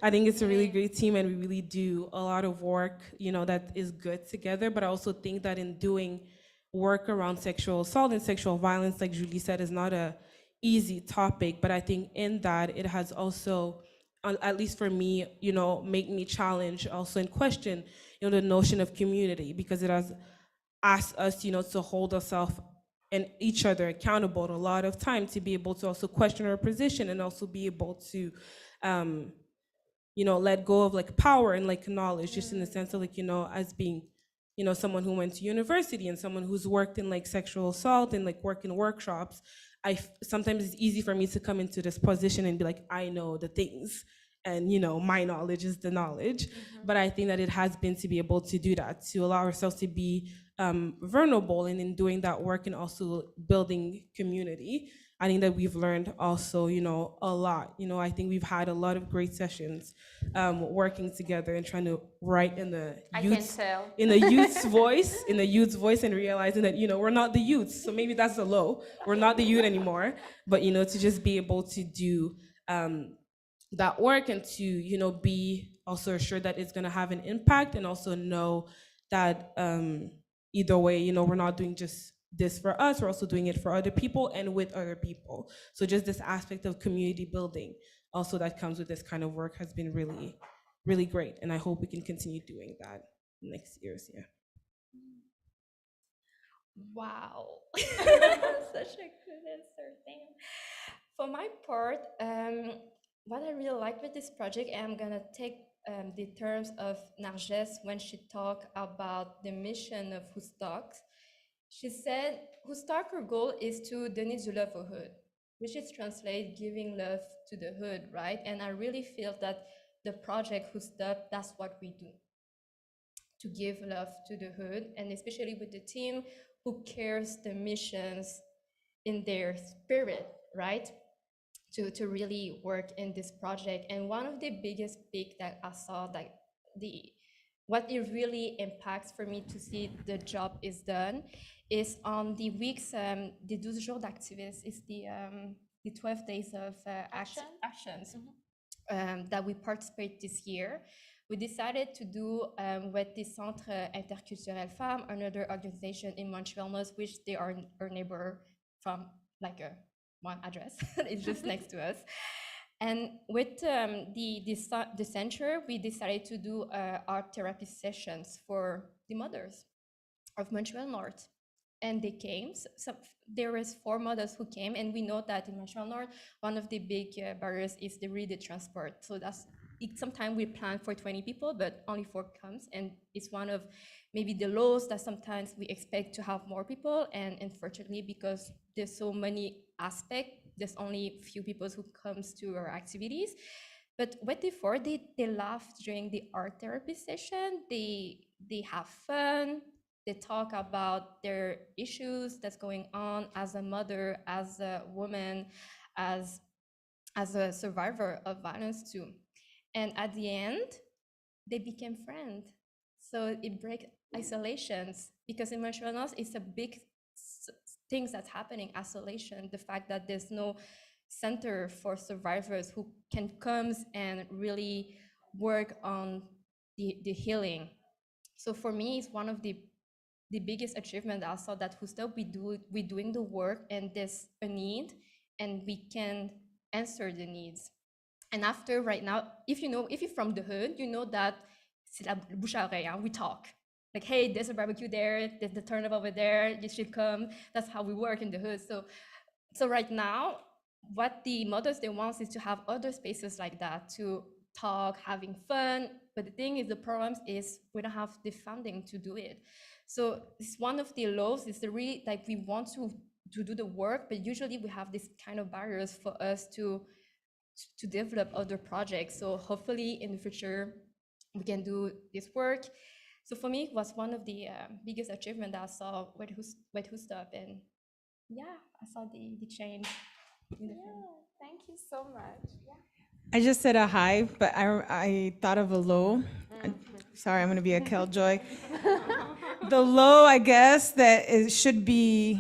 I think it's a really great team and we really do a lot of work, that is good together. But I also think that in doing work around sexual assault and sexual violence, like Julie said, is not a easy topic. But I think in that it has also, at least for me, make me challenge also and question, the notion of community, because it has asked us, to hold ourselves and each other accountable a lot of time to be able to also question our position and also be able to, let go of like power and like knowledge, just in the sense of like, as being, someone who went to university and someone who's worked in like sexual assault and like work in workshops. Sometimes it's easy for me to come into this position and be like, I know the things and my knowledge is the knowledge. But I think that it has been to be able to do that, to allow ourselves to be vulnerable, and in doing that work and also building community, I think that we've learned also, a lot. I think we've had a lot of great sessions working together and trying to write in the youth's voice, and realizing that, we're not the youths. So maybe that's the low. We're not the youth anymore. But, to just be able to do that work and to, be also assured that it's going to have an impact, and also know that either way, we're not doing just this for us, we're also doing it for other people and with other people. So just this aspect of community building also that comes with this kind of work has been really, really great. And I hope we can continue doing that next year's year. Wow. Such a good answer. Thank you. For my part, what I really like with this project, and I'm gonna take the terms of Narges when she talked about the mission of Hoodstop. She said, Hoodstop's goal is to donner du love au hood, which is translate giving love to the hood, right? And I really feel that the project Hoodstop, that's what we do, to give love to the hood, and especially with the team who cares the missions in their spirit, right? To really work in this project. And one of the biggest peak that I saw, that what it really impacts for me to see the job is done, is on the weeks, the 12 jours d'activisme, is the 12 days of actions that we participate this year. We decided to do with the Centre Interculturel Femmes, another organization in Montreal-North, which they are our neighbor from like one address. It's just next to us. And with the center, we decided to do art therapy sessions for the mothers of Montreal-North. And they came. So there was 4 mothers who came, and we know that in Montreal-North, one of the big barriers is the transport. So that's sometimes we plan for 20 people, but only 4 comes, and it's one of maybe the laws that sometimes we expect to have more people, and unfortunately, because there's so many aspects, there's only few people who comes to our activities. But what they laugh during the art therapy session. They have fun. They talk about their issues that's going on as a mother, as a woman, as a survivor of violence too. And at the end, they became friends. So it breaks isolations, because in Montreal-North, it's a big things that's happening, isolation, the fact that there's no center for survivors who can come and really work on the healing. So for me, it's one of the biggest achievement I saw, that Hoodstop, we doing the work, and there's a need, and we can answer the needs. And after, right now, if you're from the hood, you know that c'est la bouche à oreille, we talk. Like, hey, there's a barbecue there, there's the turnip over there, you should come. That's how we work in the hood. So right now, what the mothers, they want is to have other spaces like that, to talk, having fun. But the thing is, the problem is we don't have the funding to do it. So it's one of the laws, is the really, like, we want to do the work, but usually we have this kind of barriers for us to develop other projects. So hopefully in the future, we can do this work. So for me, it was one of the biggest achievements that I saw with Hoodstop, and yeah, I saw the change. Thank you so much. Yeah. I just said a hi, but I thought of a low. Sorry, I'm going to be a killjoy. The low, I guess, that should be,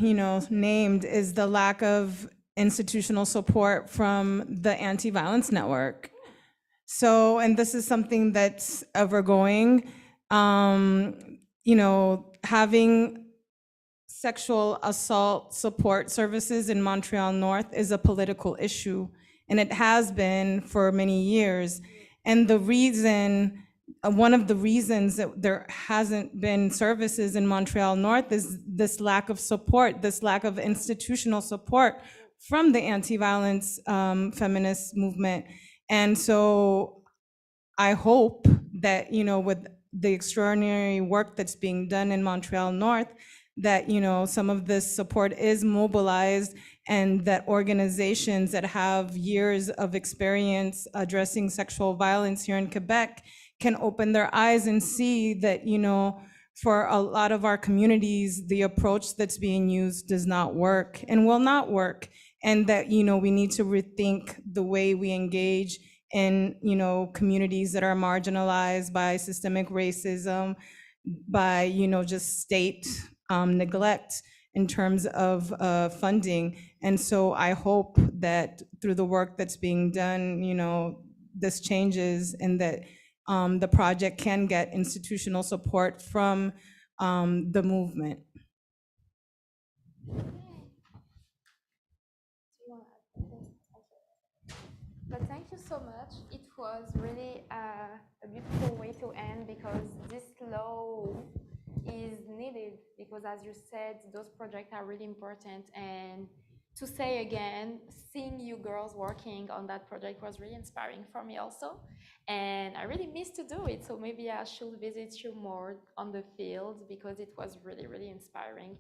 named is the lack of institutional support from the anti-violence network. So, and this is something that's ever going. Having sexual assault support services in Montreal-North is a political issue, and it has been for many years. And one of the reasons that there hasn't been services in Montreal-North is this lack of support, this lack of institutional support from the anti-violence feminist movement. And so I hope that, with the extraordinary work that's being done in Montreal-North, that, some of this support is mobilized, and that organizations that have years of experience addressing sexual violence here in Quebec can open their eyes and see that, for a lot of our communities, the approach that's being used does not work and will not work. And that, we need to rethink the way we engage in, communities that are marginalized by systemic racism, by, just state neglect in terms of funding. And so I hope that through the work that's being done, this changes, and that the project can get institutional support from the movement. But thank you so much. It was really a beautiful way to end, because this law is needed, because as you said, those projects are really important. And to say again, seeing you girls working on that project was really inspiring for me also. And I really miss to do it. So maybe I should visit you more on the field, because it was really, really inspiring.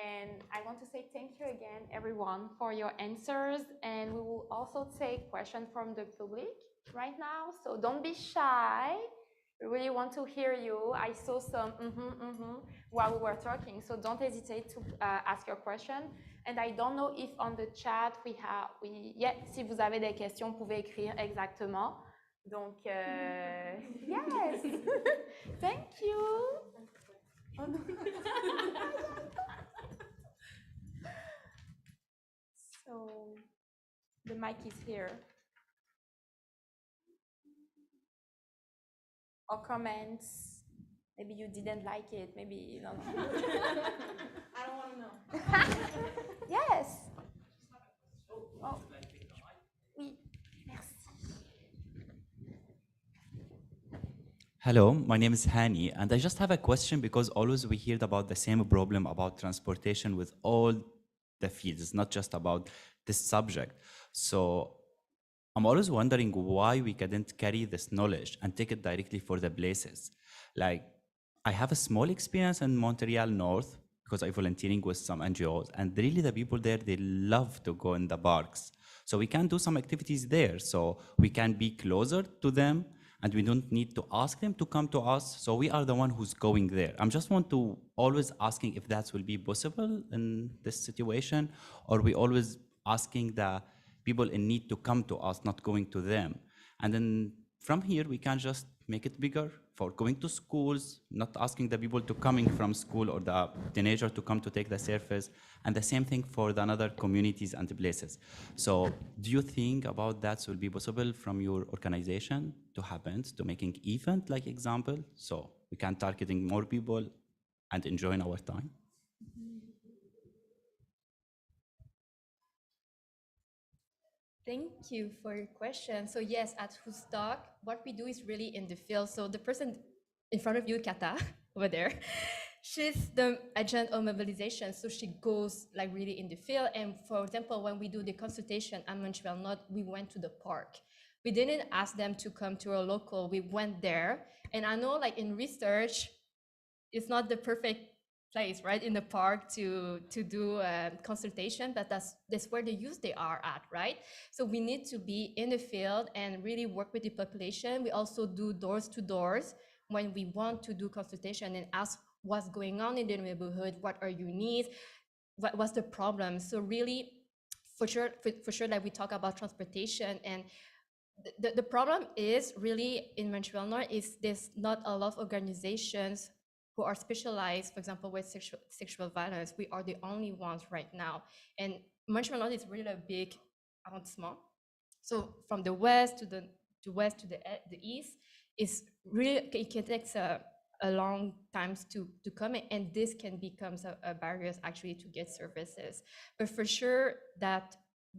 And I want to say thank you again, everyone, for your answers. And we will also take questions from the public right now. So don't be shy. We really want to hear you. I saw some while we were talking. So don't hesitate to ask your question. And I don't know if on the chat yeah, si vous avez des questions, vous pouvez écrire exactement. Donc, yes, thank you. Oh, no. So, the mic is here. Or comments. Maybe you didn't like it. Maybe you don't know. I don't want to know. Yes. Oh. Oui. Merci. Hello, my name is Hani, and I just have a question because always we heard about the same problem about transportation with all the fields, not just about this subject. So I'm always wondering why we couldn't carry this knowledge and take it directly for the places. Like, I have a small experience in Montreal-North because I'm volunteering with some NGOs, and really the people there, they love to go in the parks. So we can do some activities there, so we can be closer to them, and we don't need to ask them to come to us. So we are the one who's going there. I'm just want to always asking if that will be possible in this situation, or we always asking the people in need to come to us, not going to them. And then from here, we can just make it bigger for going to schools, not asking the people to coming from school or the teenager to come to take the service, and the same thing for the other communities and places. So do you think about that will be possible from your organization to happen, to making event like example, so we can targeting more people and enjoying our time? Thank you for your question. So yes, at Hoodstop, what we do is really in the field. So the person in front of you, Kata, over there, she's the agent of mobilization. So she goes like really in the field. And for example, when we do the consultation at Montreal-North, we went to the park. We didn't ask them to come to a local. We went there. And I know like in research, it's not the perfect place, right, in the park to do a consultation, but that's where the youth they are at, right? So we need to be in the field and really work with the population. We also do doors to doors when we want to do consultation and ask what's going on in the neighborhood, what are your needs, what's the problem. So really, for sure, that we talk about transportation, and the problem is really in Montreal-North is there's not a lot of organizations who are specialized, for example, with sexual violence. We are the only ones right now. And Montreal-North is really a big arrondissement. So from the west to the the east, is really, it can take a long time to come in, and this can become a barrier actually to get services. But for sure that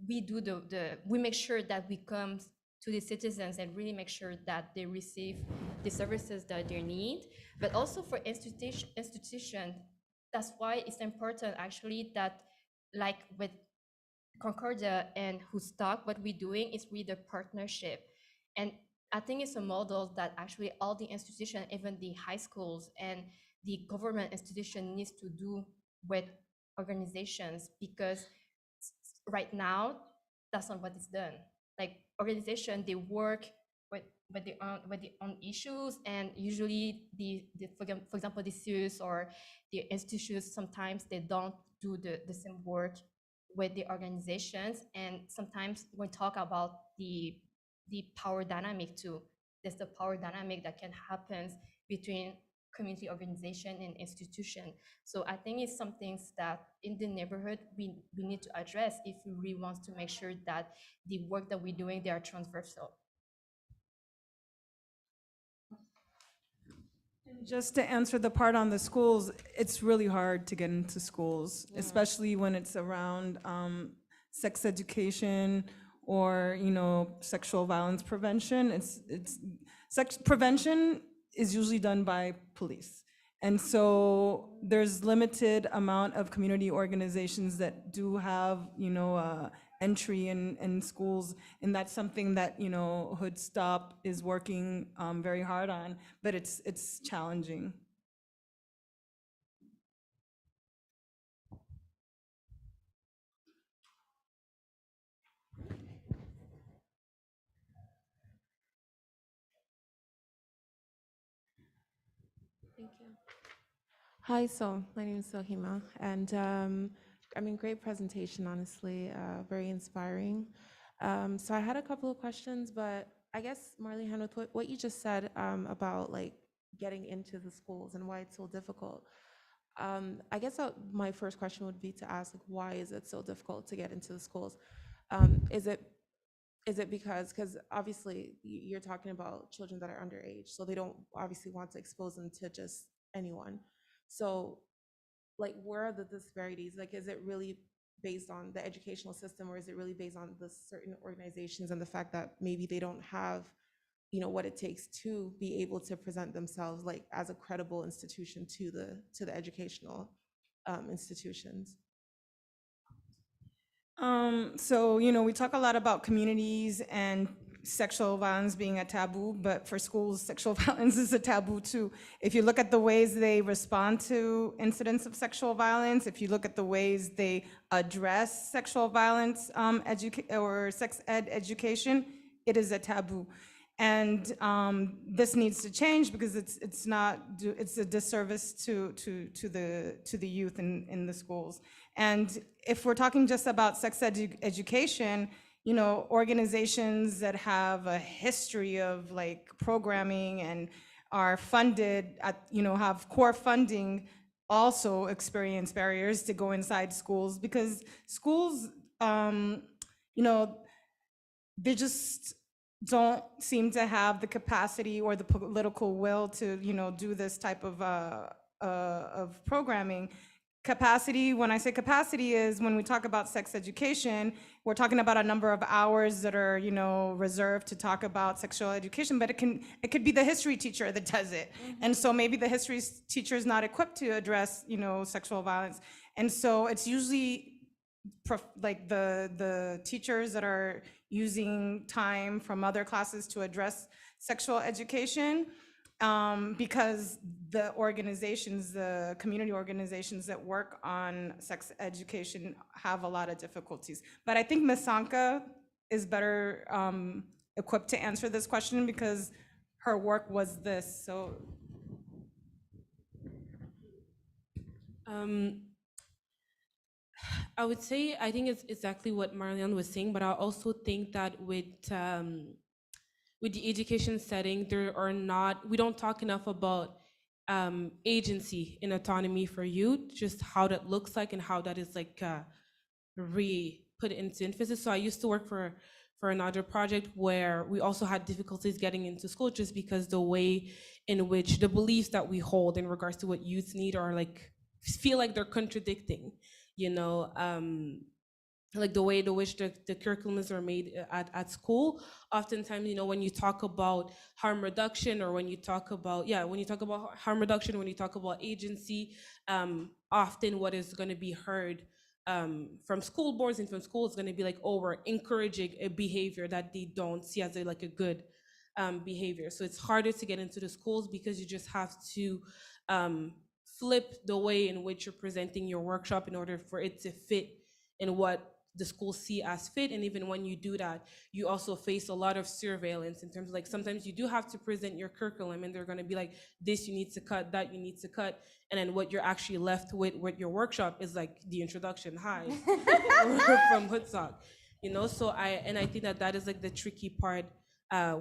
we do we make sure that we come to the citizens and really make sure that they receive the services that they need. But also for institution, that's why it's important actually that, like with Concordia and Hoodstop, what we're doing is really the partnership. And I think it's a model that actually all the institutions, even the high schools and the government institution, needs to do with organizations, because right now that's not what is done. Like organization, they work with their own issues, and usually for example the CIUS or the institutions, sometimes they don't do the same work with the organizations. And sometimes we talk about the power dynamic too. There's the power dynamic that can happen between community organization and institution. So I think it's some things that in the neighborhood we need to address if we really want to make sure that the work that we're doing, they are transversal. Just to answer the part on the schools, it's really hard to get into schools, especially when it's around sex education or, you know, sexual violence prevention. Sex prevention is usually done by police. And so there's limited amount of community organizations that do have, you know, entry in schools, and that's something that, you know, Hoodstop is working very hard on, but it's challenging. Thank you. Hi, so my name is Sohima, and I mean, great presentation, honestly, very inspiring. So I had a couple of questions, but I guess Marlene, with what you just said about like getting into the schools and why it's so difficult. I guess my first question would be to ask, like, why is it so difficult to get into the schools? Is it because obviously you're talking about children that are underage, so they don't obviously want to expose them to just anyone. So like where are the disparities? Like, is it really based on the educational system, or is it really based on the certain organizations and the fact that maybe they don't have, what it takes to be able to present themselves like as a credible institution to the educational institutions? So, we talk a lot about communities and sexual violence being a taboo, but for schools, sexual violence is a taboo too. If you look at the ways they respond to incidents of sexual violence, if you look at the ways they address sexual violence or sex ed education, it is a taboo. And this needs to change because it's a disservice to the youth in the schools. And if we're talking just about sex education, organizations that have a history of like programming and are funded at, have core funding also experience barriers to go inside schools because schools, you know, they just don't seem to have the capacity or the political will to, do this type of programming. Capacity, when I say capacity, is when we talk about sex education, we're talking about a number of hours that are, reserved to talk about sexual education, but it could be the history teacher that does it. And so maybe the history teacher is not equipped to address, sexual violence. And so it's usually like the teachers that are using time from other classes to address sexual education, because the organizations, the community organizations that work on sex education have a lot of difficulties. But I think Ms. Sanka is better equipped to answer this question because her work was this, so. I would say I think it's exactly what Marianne was saying, but I also think that with the education setting, we don't talk enough about agency and autonomy for youth, just how that looks like and how that is like put into emphasis. So I used to work for another project where we also had difficulties getting into school just because the way in which the beliefs that we hold in regards to what youth need are like feel like they're contradicting, like the way in which the curriculums are made at school. Oftentimes, when you talk about harm reduction, or when you talk about harm reduction, when you talk about agency, often what is going to be heard from school boards and from schools is going to be like, oh, we're encouraging a behavior that they don't see as a good behavior. So it's harder to get into the schools because you just have to flip the way in which you're presenting your workshop in order for it to fit in what the schools see as fit. And even when you do that, you also face a lot of surveillance in terms of like, sometimes you do have to present your curriculum and they're going to be like, this you need to cut, that you need to cut. And then what you're actually left with your workshop is like the introduction, hi, from Hoodstop, So I think that is like the tricky part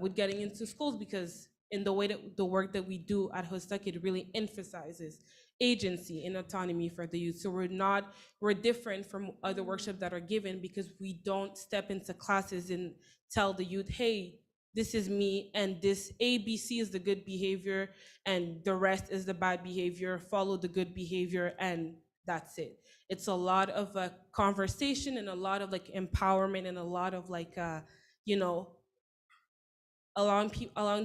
with getting into schools, because in the way that the work that we do at Hoodstop, it really emphasizes agency and autonomy for the youth. So we're different from other workshops that are given because we don't step into classes and tell the youth, hey, this is me, and this ABC is the good behavior and the rest is the bad behavior. Follow the good behavior and that's it. It's a lot of conversation and a lot of like empowerment and a lot of like allowing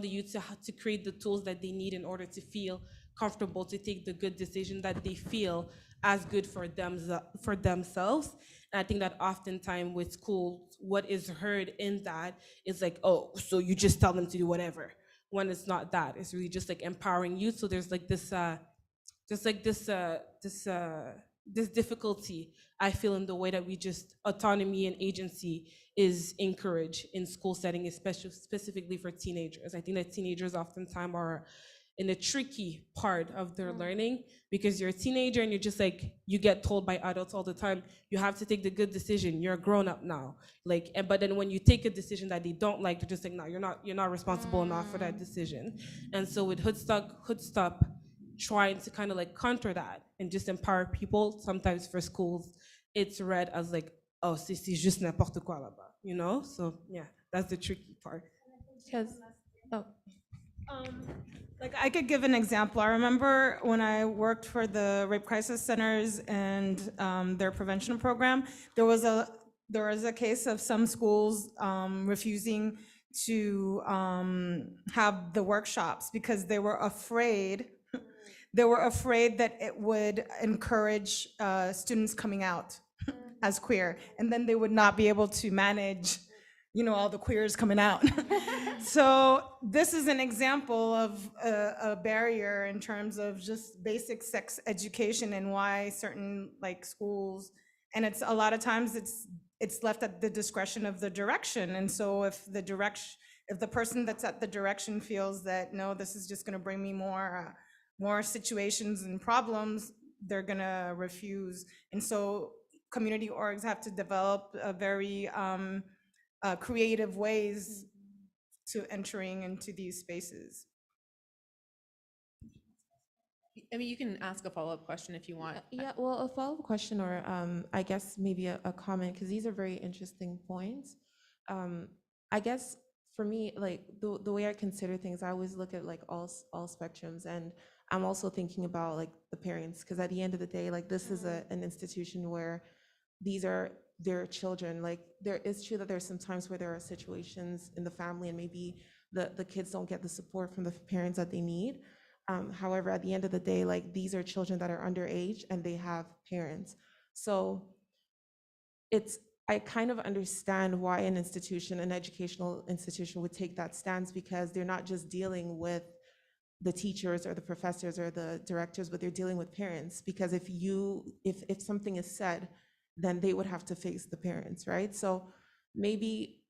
the youth to create the tools that they need in order to feel comfortable to take the good decision that they feel as good for themselves. And I think that oftentimes with schools, what is heard in that is like, oh, so you just tell them to do whatever, when it's not that. It's really just like empowering youth. So there's like this this difficulty I feel in the way that we just autonomy and agency is encouraged in school setting, especially specifically for teenagers. I think that teenagers oftentimes are in a tricky part of their learning, because you're a teenager and you're just like, you get told by adults all the time, you have to take the good decision, you're a grown up now. Like, and but then when you take a decision that they don't like, they're just like, no, you're not responsible enough for that decision. And so with Hoodstop trying to kind of like counter that and just empower people, sometimes for schools, it's read as like, oh, c'est juste n'importe quoi là-bas, you know? So yeah, that's the tricky part. Because, oh, Like I could give an example. I remember when I worked for the rape crisis centers and their prevention program, there was a case of some schools refusing to have the workshops because they were afraid. They were afraid that it would encourage students coming out as queer, and then they would not be able to manage, you know, all the queers coming out. So this is an example of a barrier in terms of just basic sex education and why certain like schools, and it's a lot of times it's left at the discretion of the direction. And so if the person that's at the direction feels that no, this is just going to bring me more situations and problems, they're going to refuse. And so community orgs have to develop a very creative ways to entering into these spaces. I mean, you can ask a follow-up question if you want. yeah, well, a follow-up question or I guess maybe a comment, because these are very interesting points. I guess for me, like the way I consider things, I always look at like all spectrums, and I'm also thinking about like the parents, because at the end of the day, like this is an institution where these are their children. Like there is true that there's some times where there are situations in the family and maybe the kids don't get the support from the parents that they need. However, at the end of the day, like these are children that are underage and they have parents. So I kind of understand why an institution, an educational institution would take that stance, because they're not just dealing with the teachers or the professors or the directors, but they're dealing with parents. Because if something is said, then they would have to face the parents, right? So maybe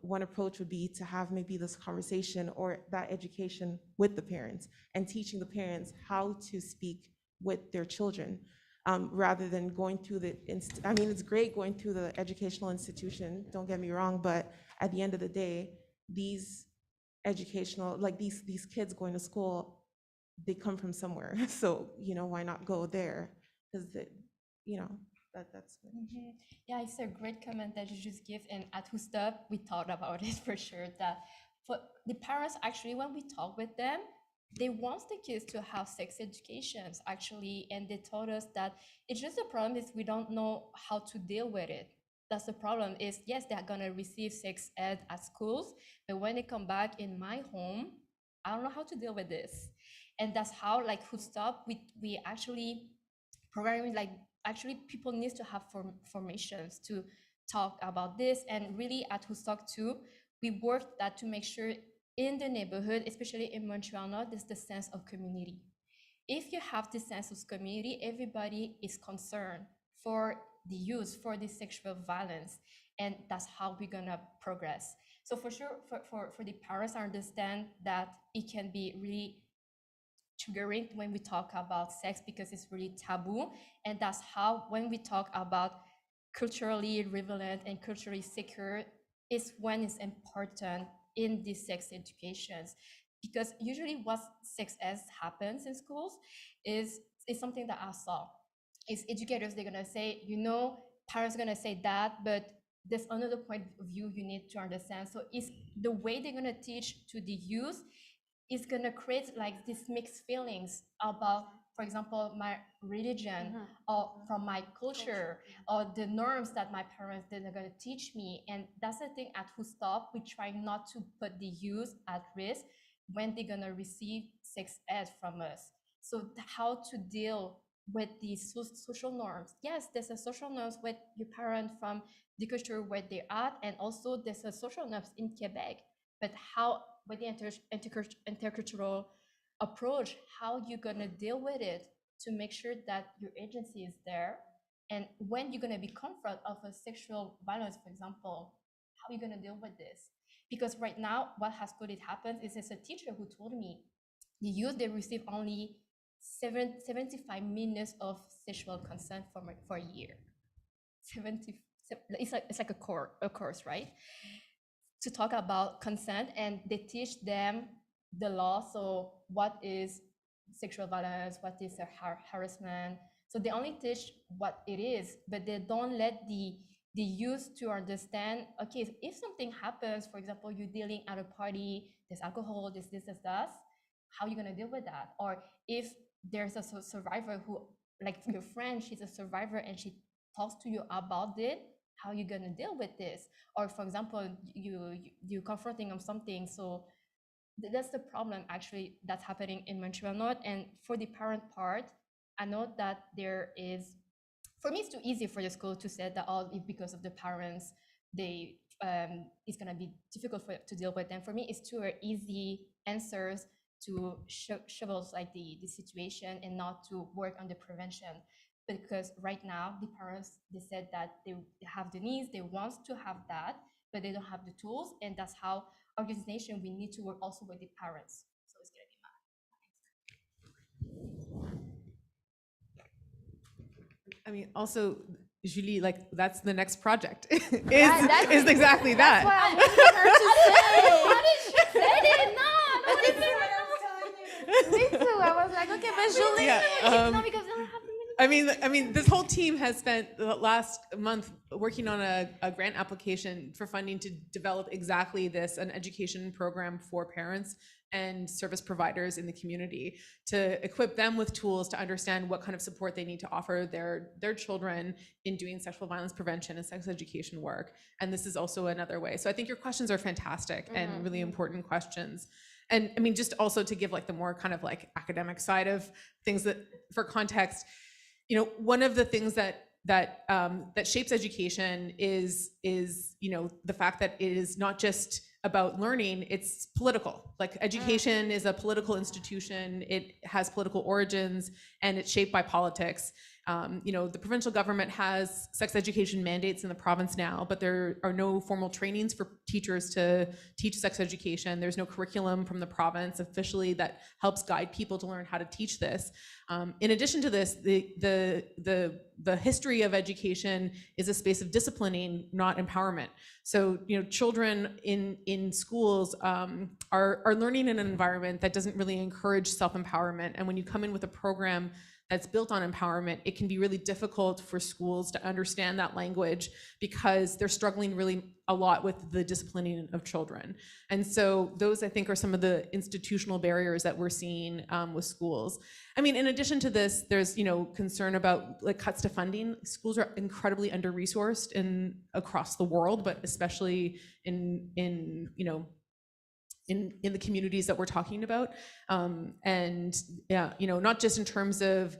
one approach would be to have maybe this conversation or that education with the parents and teaching the parents how to speak with their children, rather than going through I mean, it's great going through the educational institution, don't get me wrong, but at the end of the day, these educational, like these kids going to school, they come from somewhere. So, you know, why not go there? Because, you know, that's Yeah, it's a great comment that you just give. And at Hoodstop, we thought about it for sure, that for the parents, actually, when we talk with them, they want the kids to have sex educations, actually. And they told us that it's just the problem is we don't know how to deal with it. That's the problem is, yes, they're going to receive sex ed at schools, but when they come back in my home, I don't know how to deal with this. And that's how, like, Hoodstop, we actually programming, like, actually people need to have formations to talk about this. And really at Hoodstop too, we worked that to make sure in the neighborhood, especially in Montreal-North, there's the sense of community. If you have this sense of community, everybody is concerned for the youth, for the sexual violence, and that's how we're gonna progress. So for sure, for the parents, I understand that it can be really triggering when we talk about sex because it's really taboo. And that's how, when we talk about culturally relevant and culturally secure, is when it's important in these sex educations. Because usually what sex ed happens in schools is something that I saw. Is educators, they're gonna say, you know, parents are gonna say that, but there's another point of view you need to understand. So it's the way they're gonna teach to the youth is gonna create like these mixed feelings about, for example, my religion or from my culture or the norms that my parents they're gonna teach me. And that's the thing at Hoodstop, we try not to put the youth at risk when they're gonna receive sex ed from us. So how to deal with these social norms. Yes, there's a social norms with your parent from the culture where they're at, and also there's a social norms in Quebec. But how, with the intercultural approach, how you're gonna deal with it to make sure that your agency is there, and when you're gonna be confronted of a sexual violence, for example, how are you gonna deal with this? Because right now, what has could it happen is there's a teacher who told me the youth, they receive only 75 minutes of sexual consent for a year. 70, it's like a course, right? To talk about consent, and they teach them the law. So what is sexual violence, what is harassment. So they only teach what it is, but they don't let the youth to understand, okay, if something happens, for example, you're dealing at a party, there's alcohol, this, that, how are you going to deal with that? Or if there's a survivor who, like your friend, she's a survivor and she talks to you about it, how are you going to deal with this? Or for example, you're confronting on something. So that's the problem actually that's happening in Montreal-North. And for the parent part, I know that there is, for me, it's too easy for the school to say that, oh, if because of the parents, they it's gonna be difficult to deal with them. For me, it's too easy answers to shovel like the situation and not to work on the prevention. Because right now, the parents, they said that they have the needs, they want to have that, but they don't have the tools. And that's how organization, we need to work also with the parents. So it's gonna be I mean, also, Julie, like that's the next project is exactly That's that. what I wanted her to say. How did she say it? No, nobody said it. Me too. I was like, okay, but Julie. Yeah, No, because they don't have the I mean, this whole team has spent the last month working on a grant application for funding to develop exactly this, an education program for parents and service providers in the community to equip them with tools to understand what kind of support they need to offer their children in doing sexual violence prevention and sex education work. And this is also another way. So I think your questions are fantastic and really important questions. And I mean, just also to give like the more kind of like academic side of things, that for context, you know, one of the things that shapes education is you know, the fact that it is not just about learning, it's political. Like education is a political institution, it has political origins, and it's shaped by politics. You know, the provincial government has sex education mandates in the province now, but there are no formal trainings for teachers to teach sex education. There's no curriculum from the province officially that helps guide people to learn how to teach this. In addition to this, the history of education is a space of disciplining, not empowerment. So, you know, children in schools are learning in an environment that doesn't really encourage self-empowerment. And when you come in with a program that's built on empowerment, it can be really difficult for schools to understand that language because they're struggling really a lot with the disciplining of children. And so those, I think, are some of the institutional barriers that we're seeing with schools. I mean, in addition to this, there's, you know, concern about like cuts to funding. Schools are incredibly under-resourced across the world, but especially in you know, in the communities that we're talking about. And yeah, you know, not just in terms of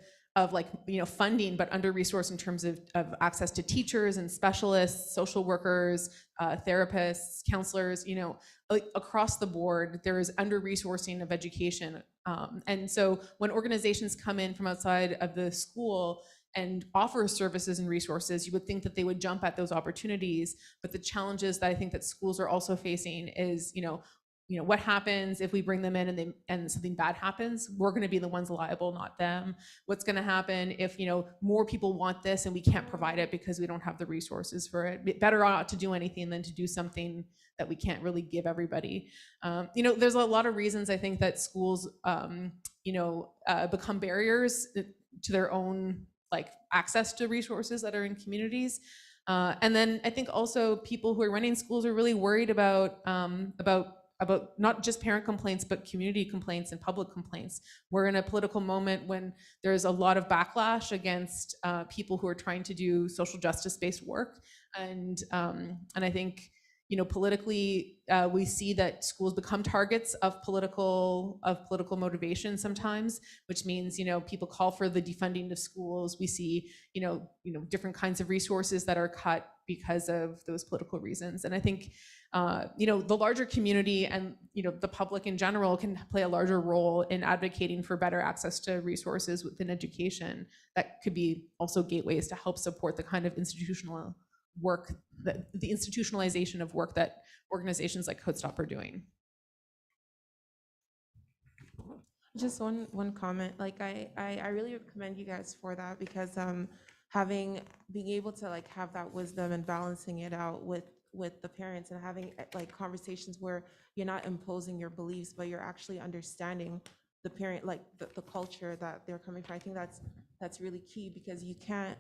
like, you know, funding, but under-resourced in terms of access to teachers and specialists, social workers, therapists, counselors, you know, like across the board, there is under-resourcing of education. And so when organizations come in from outside of the school and offer services and resources, you would think that they would jump at those opportunities. But the challenges that I think that schools are also facing is, you know, what happens if we bring them in and something bad happens? We're going to be the ones liable, not them. What's going to happen if, you know, more people want this and we can't provide it because we don't have the resources for it? Better not to do anything than to do something that we can't really give everybody. You know, there's a lot of reasons I think that schools, you know, become barriers to their own like access to resources that are in communities. And then I think also people who are running schools are really worried about not just parent complaints, but community complaints and public complaints. We're in a political moment when there's a lot of backlash against people who are trying to do social justice-based work. And I think, you know, politically, we see that schools become targets of political motivation sometimes, which means, you know, people call for the defunding of schools. We see, you know, different kinds of resources that are cut because of those political reasons. And I think, you know, the larger community and, you know, the public in general can play a larger role in advocating for better access to resources within education. That could be also gateways to help support the kind of institutional work, the institutionalization of work that organizations like Hoodstop are doing. Just one comment. Like I really commend you guys for that because being able to like have that wisdom and balancing it out with the parents and having like conversations where you're not imposing your beliefs, but you're actually understanding the parent, like the culture that they're coming from. I think that's really key because you can't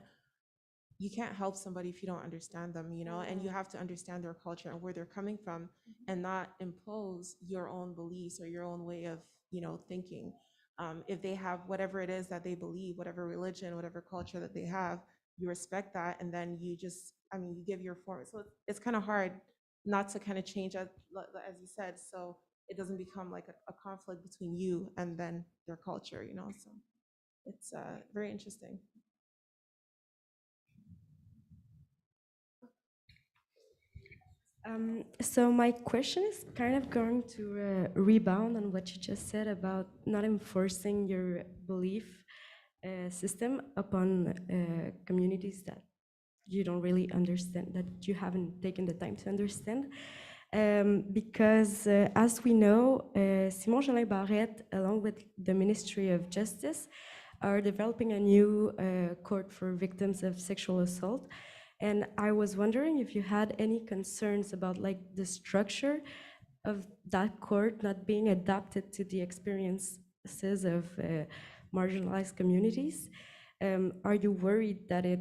help somebody if you don't understand them, you know, and you have to understand their culture and where they're coming from and not impose your own beliefs or your own way of, you know, thinking. If they have whatever it is that they believe, whatever religion, whatever culture that they have, you respect that. And then you just, I mean, you give your form. So it's kind of hard not to kind of change as you said. So it doesn't become like a conflict between you and then their culture, you know, so it's very interesting. So my question is kind of going to rebound on what you just said about not enforcing your belief system upon communities that you don't really understand, that you haven't taken the time to understand. Because as we know, Simon Jolin Barrette, along with the Ministry of Justice, are developing a new court for victims of sexual assault. And I was wondering if you had any concerns about like the structure of that court not being adapted to the experiences of marginalized communities. Are you worried that it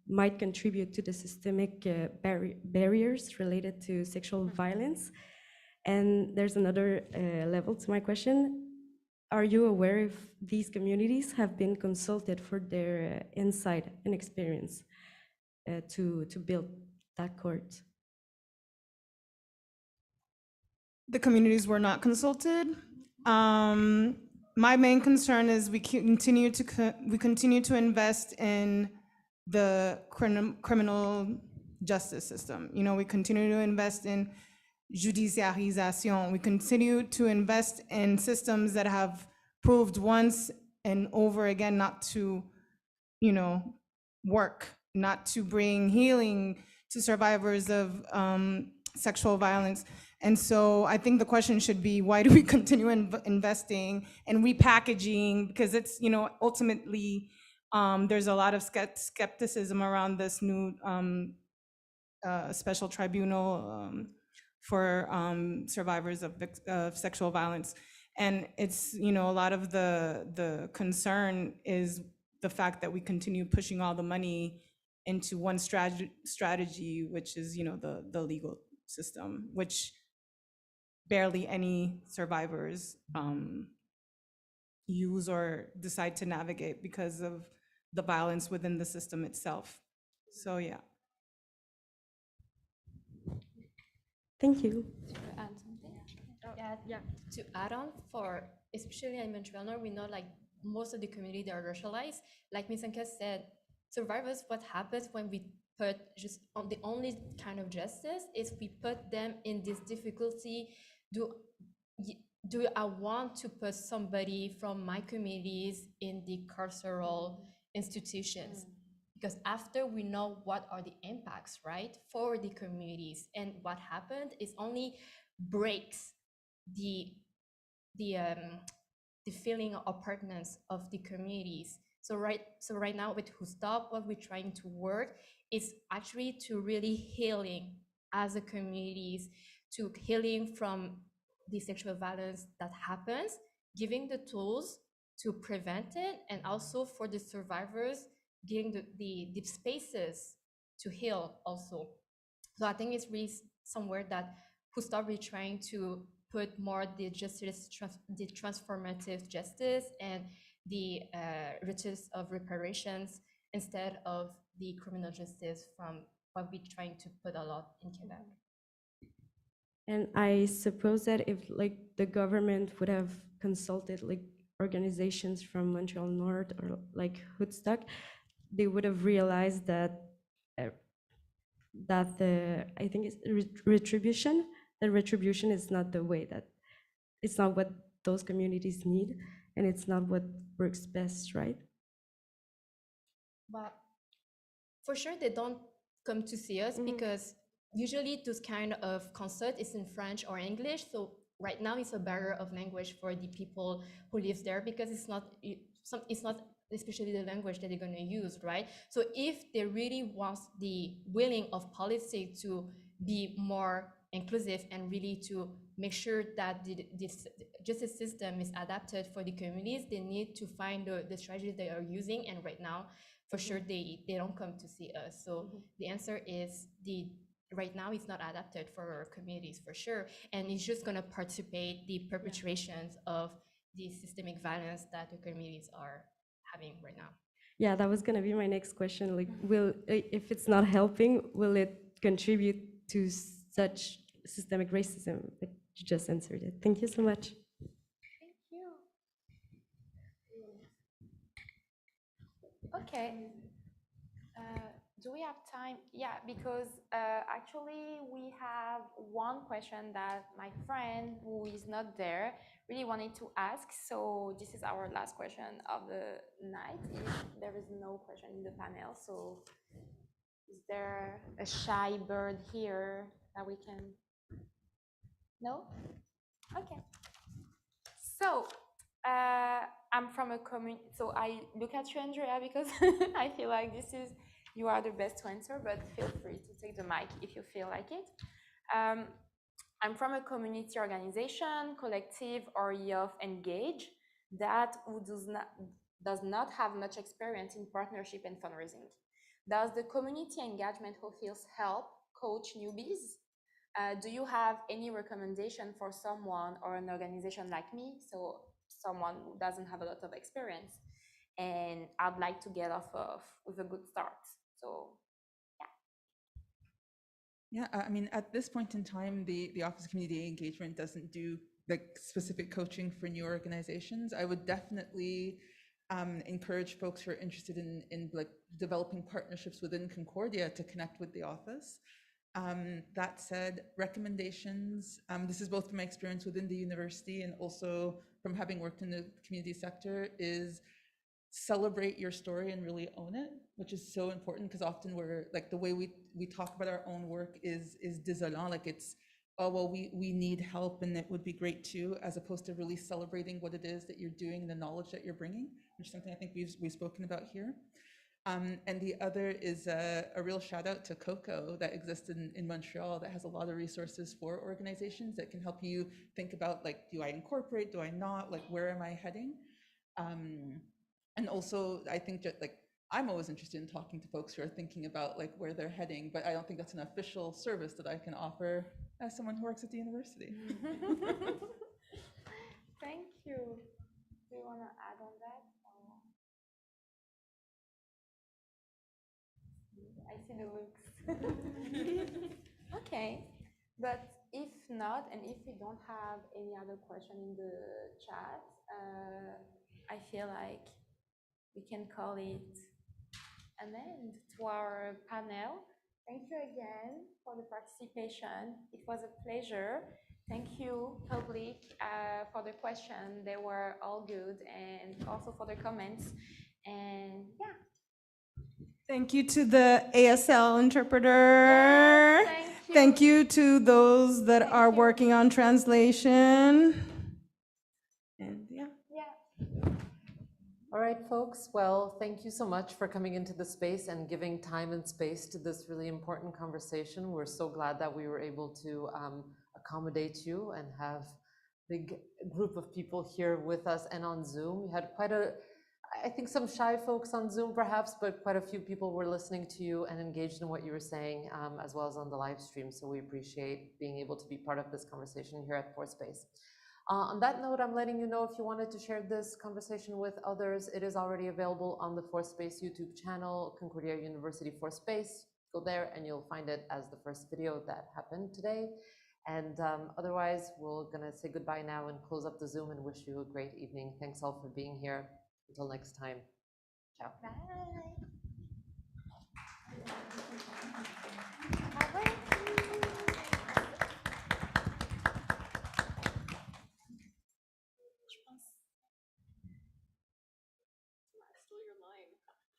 might contribute to the systemic barriers related to sexual violence? And there's another level to my question. Are you aware if these communities have been consulted for their insight and experience to build that court? The communities were not consulted. My main concern is we continue to invest in the criminal justice system. You know, we continue to invest in judiciarisation. We continue to invest in systems that have proved once and over again not to, you know, work, not to bring healing to survivors of sexual violence. And so I think the question should be, why do we continue investing and repackaging? Because it's, you know, ultimately, there's a lot of skepticism around this new special tribunal for survivors of sexual violence. And it's, you know, a lot of the concern is the fact that we continue pushing all the money into one strategy, which is, you know, the legal system, which barely any survivors use or decide to navigate because of the violence within the system itself. So yeah. Thank you. To add something? Yeah, to add on, for especially in Montreal-North, we know like most of the community, they are racialized. Like Ms. Anka said, survivors, what happens when we put just on the only kind of justice is we put them in this difficulty. Do I want to put somebody from my communities in the carceral institutions? Because after we know what are the impacts, right, for the communities, and what happened is only breaks the feeling of appartenance of the communities. So right now with Hoodstop, what we're trying to work is actually to really healing as a communities, to healing from the sexual violence that happens, giving the tools to prevent it, and also for the survivors, giving the spaces to heal also. So I think it's really somewhere that Hoodstop is trying to put more the justice, the transformative justice, and the riches of reparations instead of the criminal justice from what we're trying to put a lot in Quebec. And I suppose that if like the government would have consulted like organizations from Montreal-North or like Hoodstock, they would have realized that I think it's retribution. That retribution is not the way that, it's not what those communities need, and it's not what works best, right? But for sure, they don't come to see us because usually those kind of concert is in French or English. So right now it's a barrier of language for the people who live there, because it's not especially the language that they're going to use, right? So if they really want the willing of policy to be more inclusive and really to make sure that the justice system is adapted for the communities, they need to find the strategies they are using. And right now, for sure, they don't come to see us. So the answer is right now it's not adapted for our communities for sure. And it's just going to participate the perpetrations of the systemic violence that the communities are having right now. Yeah, that was gonna be my next question. Like, if it's not helping, will it contribute to such systemic racism? But you just answered it. Thank you so much. Thank you. Okay. Do we have time? Yeah, because actually we have one question that my friend who is not there really wanted to ask. So this is our last question of the night. If there is no question in the panel, so is there a shy bird here that we can? No? Okay. So I'm from a community, so I look at you, Andrea, because I feel like you are the best to answer, but feel free to take the mic if you feel like it. I'm from a community organization, collective, or youth engage that does not have much experience in partnership and fundraising. Does the community engagement who feels help coach newbies? Do you have any recommendation for someone or an organization like me, so someone who doesn't have a lot of experience, and I'd like to get off with a good start? So, Yeah, I mean, at this point in time, the Office of Community Engagement doesn't do like specific coaching for new organizations. I would definitely encourage folks who are interested in like developing partnerships within Concordia to connect with the office. That said, recommendations, this is both from my experience within the university and also from having worked in the community sector, is celebrate your story and really own it, which is so important, because often we're like, the way we talk about our own work is désolant, like it's, oh, well, we need help and it would be great too, as opposed to really celebrating what it is that you're doing, the knowledge that you're bringing, which is something I think we've spoken about here. And the other is a real shout out to COCO that exists in Montreal, that has a lot of resources for organizations that can help you think about, like, do I incorporate, do I not, like, where am I heading? And also, I think that, like, I'm always interested in talking to folks who are thinking about like where they're heading, but I don't think that's an official service that I can offer as someone who works at the university. thank you. Do you want to add on that? I see the looks. Okay, but if not, and if we don't have any other question in the chat, I feel like we can call it an end to our panel. Thank you again for the participation. It was a pleasure. Thank you, public, for the question. They were all good, and also for the comments. And yeah. Thank you to the ASL interpreter. Yes, Thank you to those that are working on translation. And yeah. All right, folks. Well, thank you so much for coming into the space and giving time and space to this really important conversation. We're so glad that we were able to accommodate you and have a big group of people here with us and on Zoom. We had I think some shy folks on Zoom perhaps, but quite a few people were listening to you and engaged in what you were saying, as well as on the live stream. So we appreciate being able to be part of this conversation here at ForSpace. On that note, I'm letting you know, if you wanted to share this conversation with others, it is already available on the ForSpace YouTube channel, Concordia University ForSpace. Go there and you'll find it as the first video that happened today. And otherwise, we're gonna say goodbye now and close up the Zoom and wish you a great evening. Thanks all for being here. Until next time, ciao. Bye.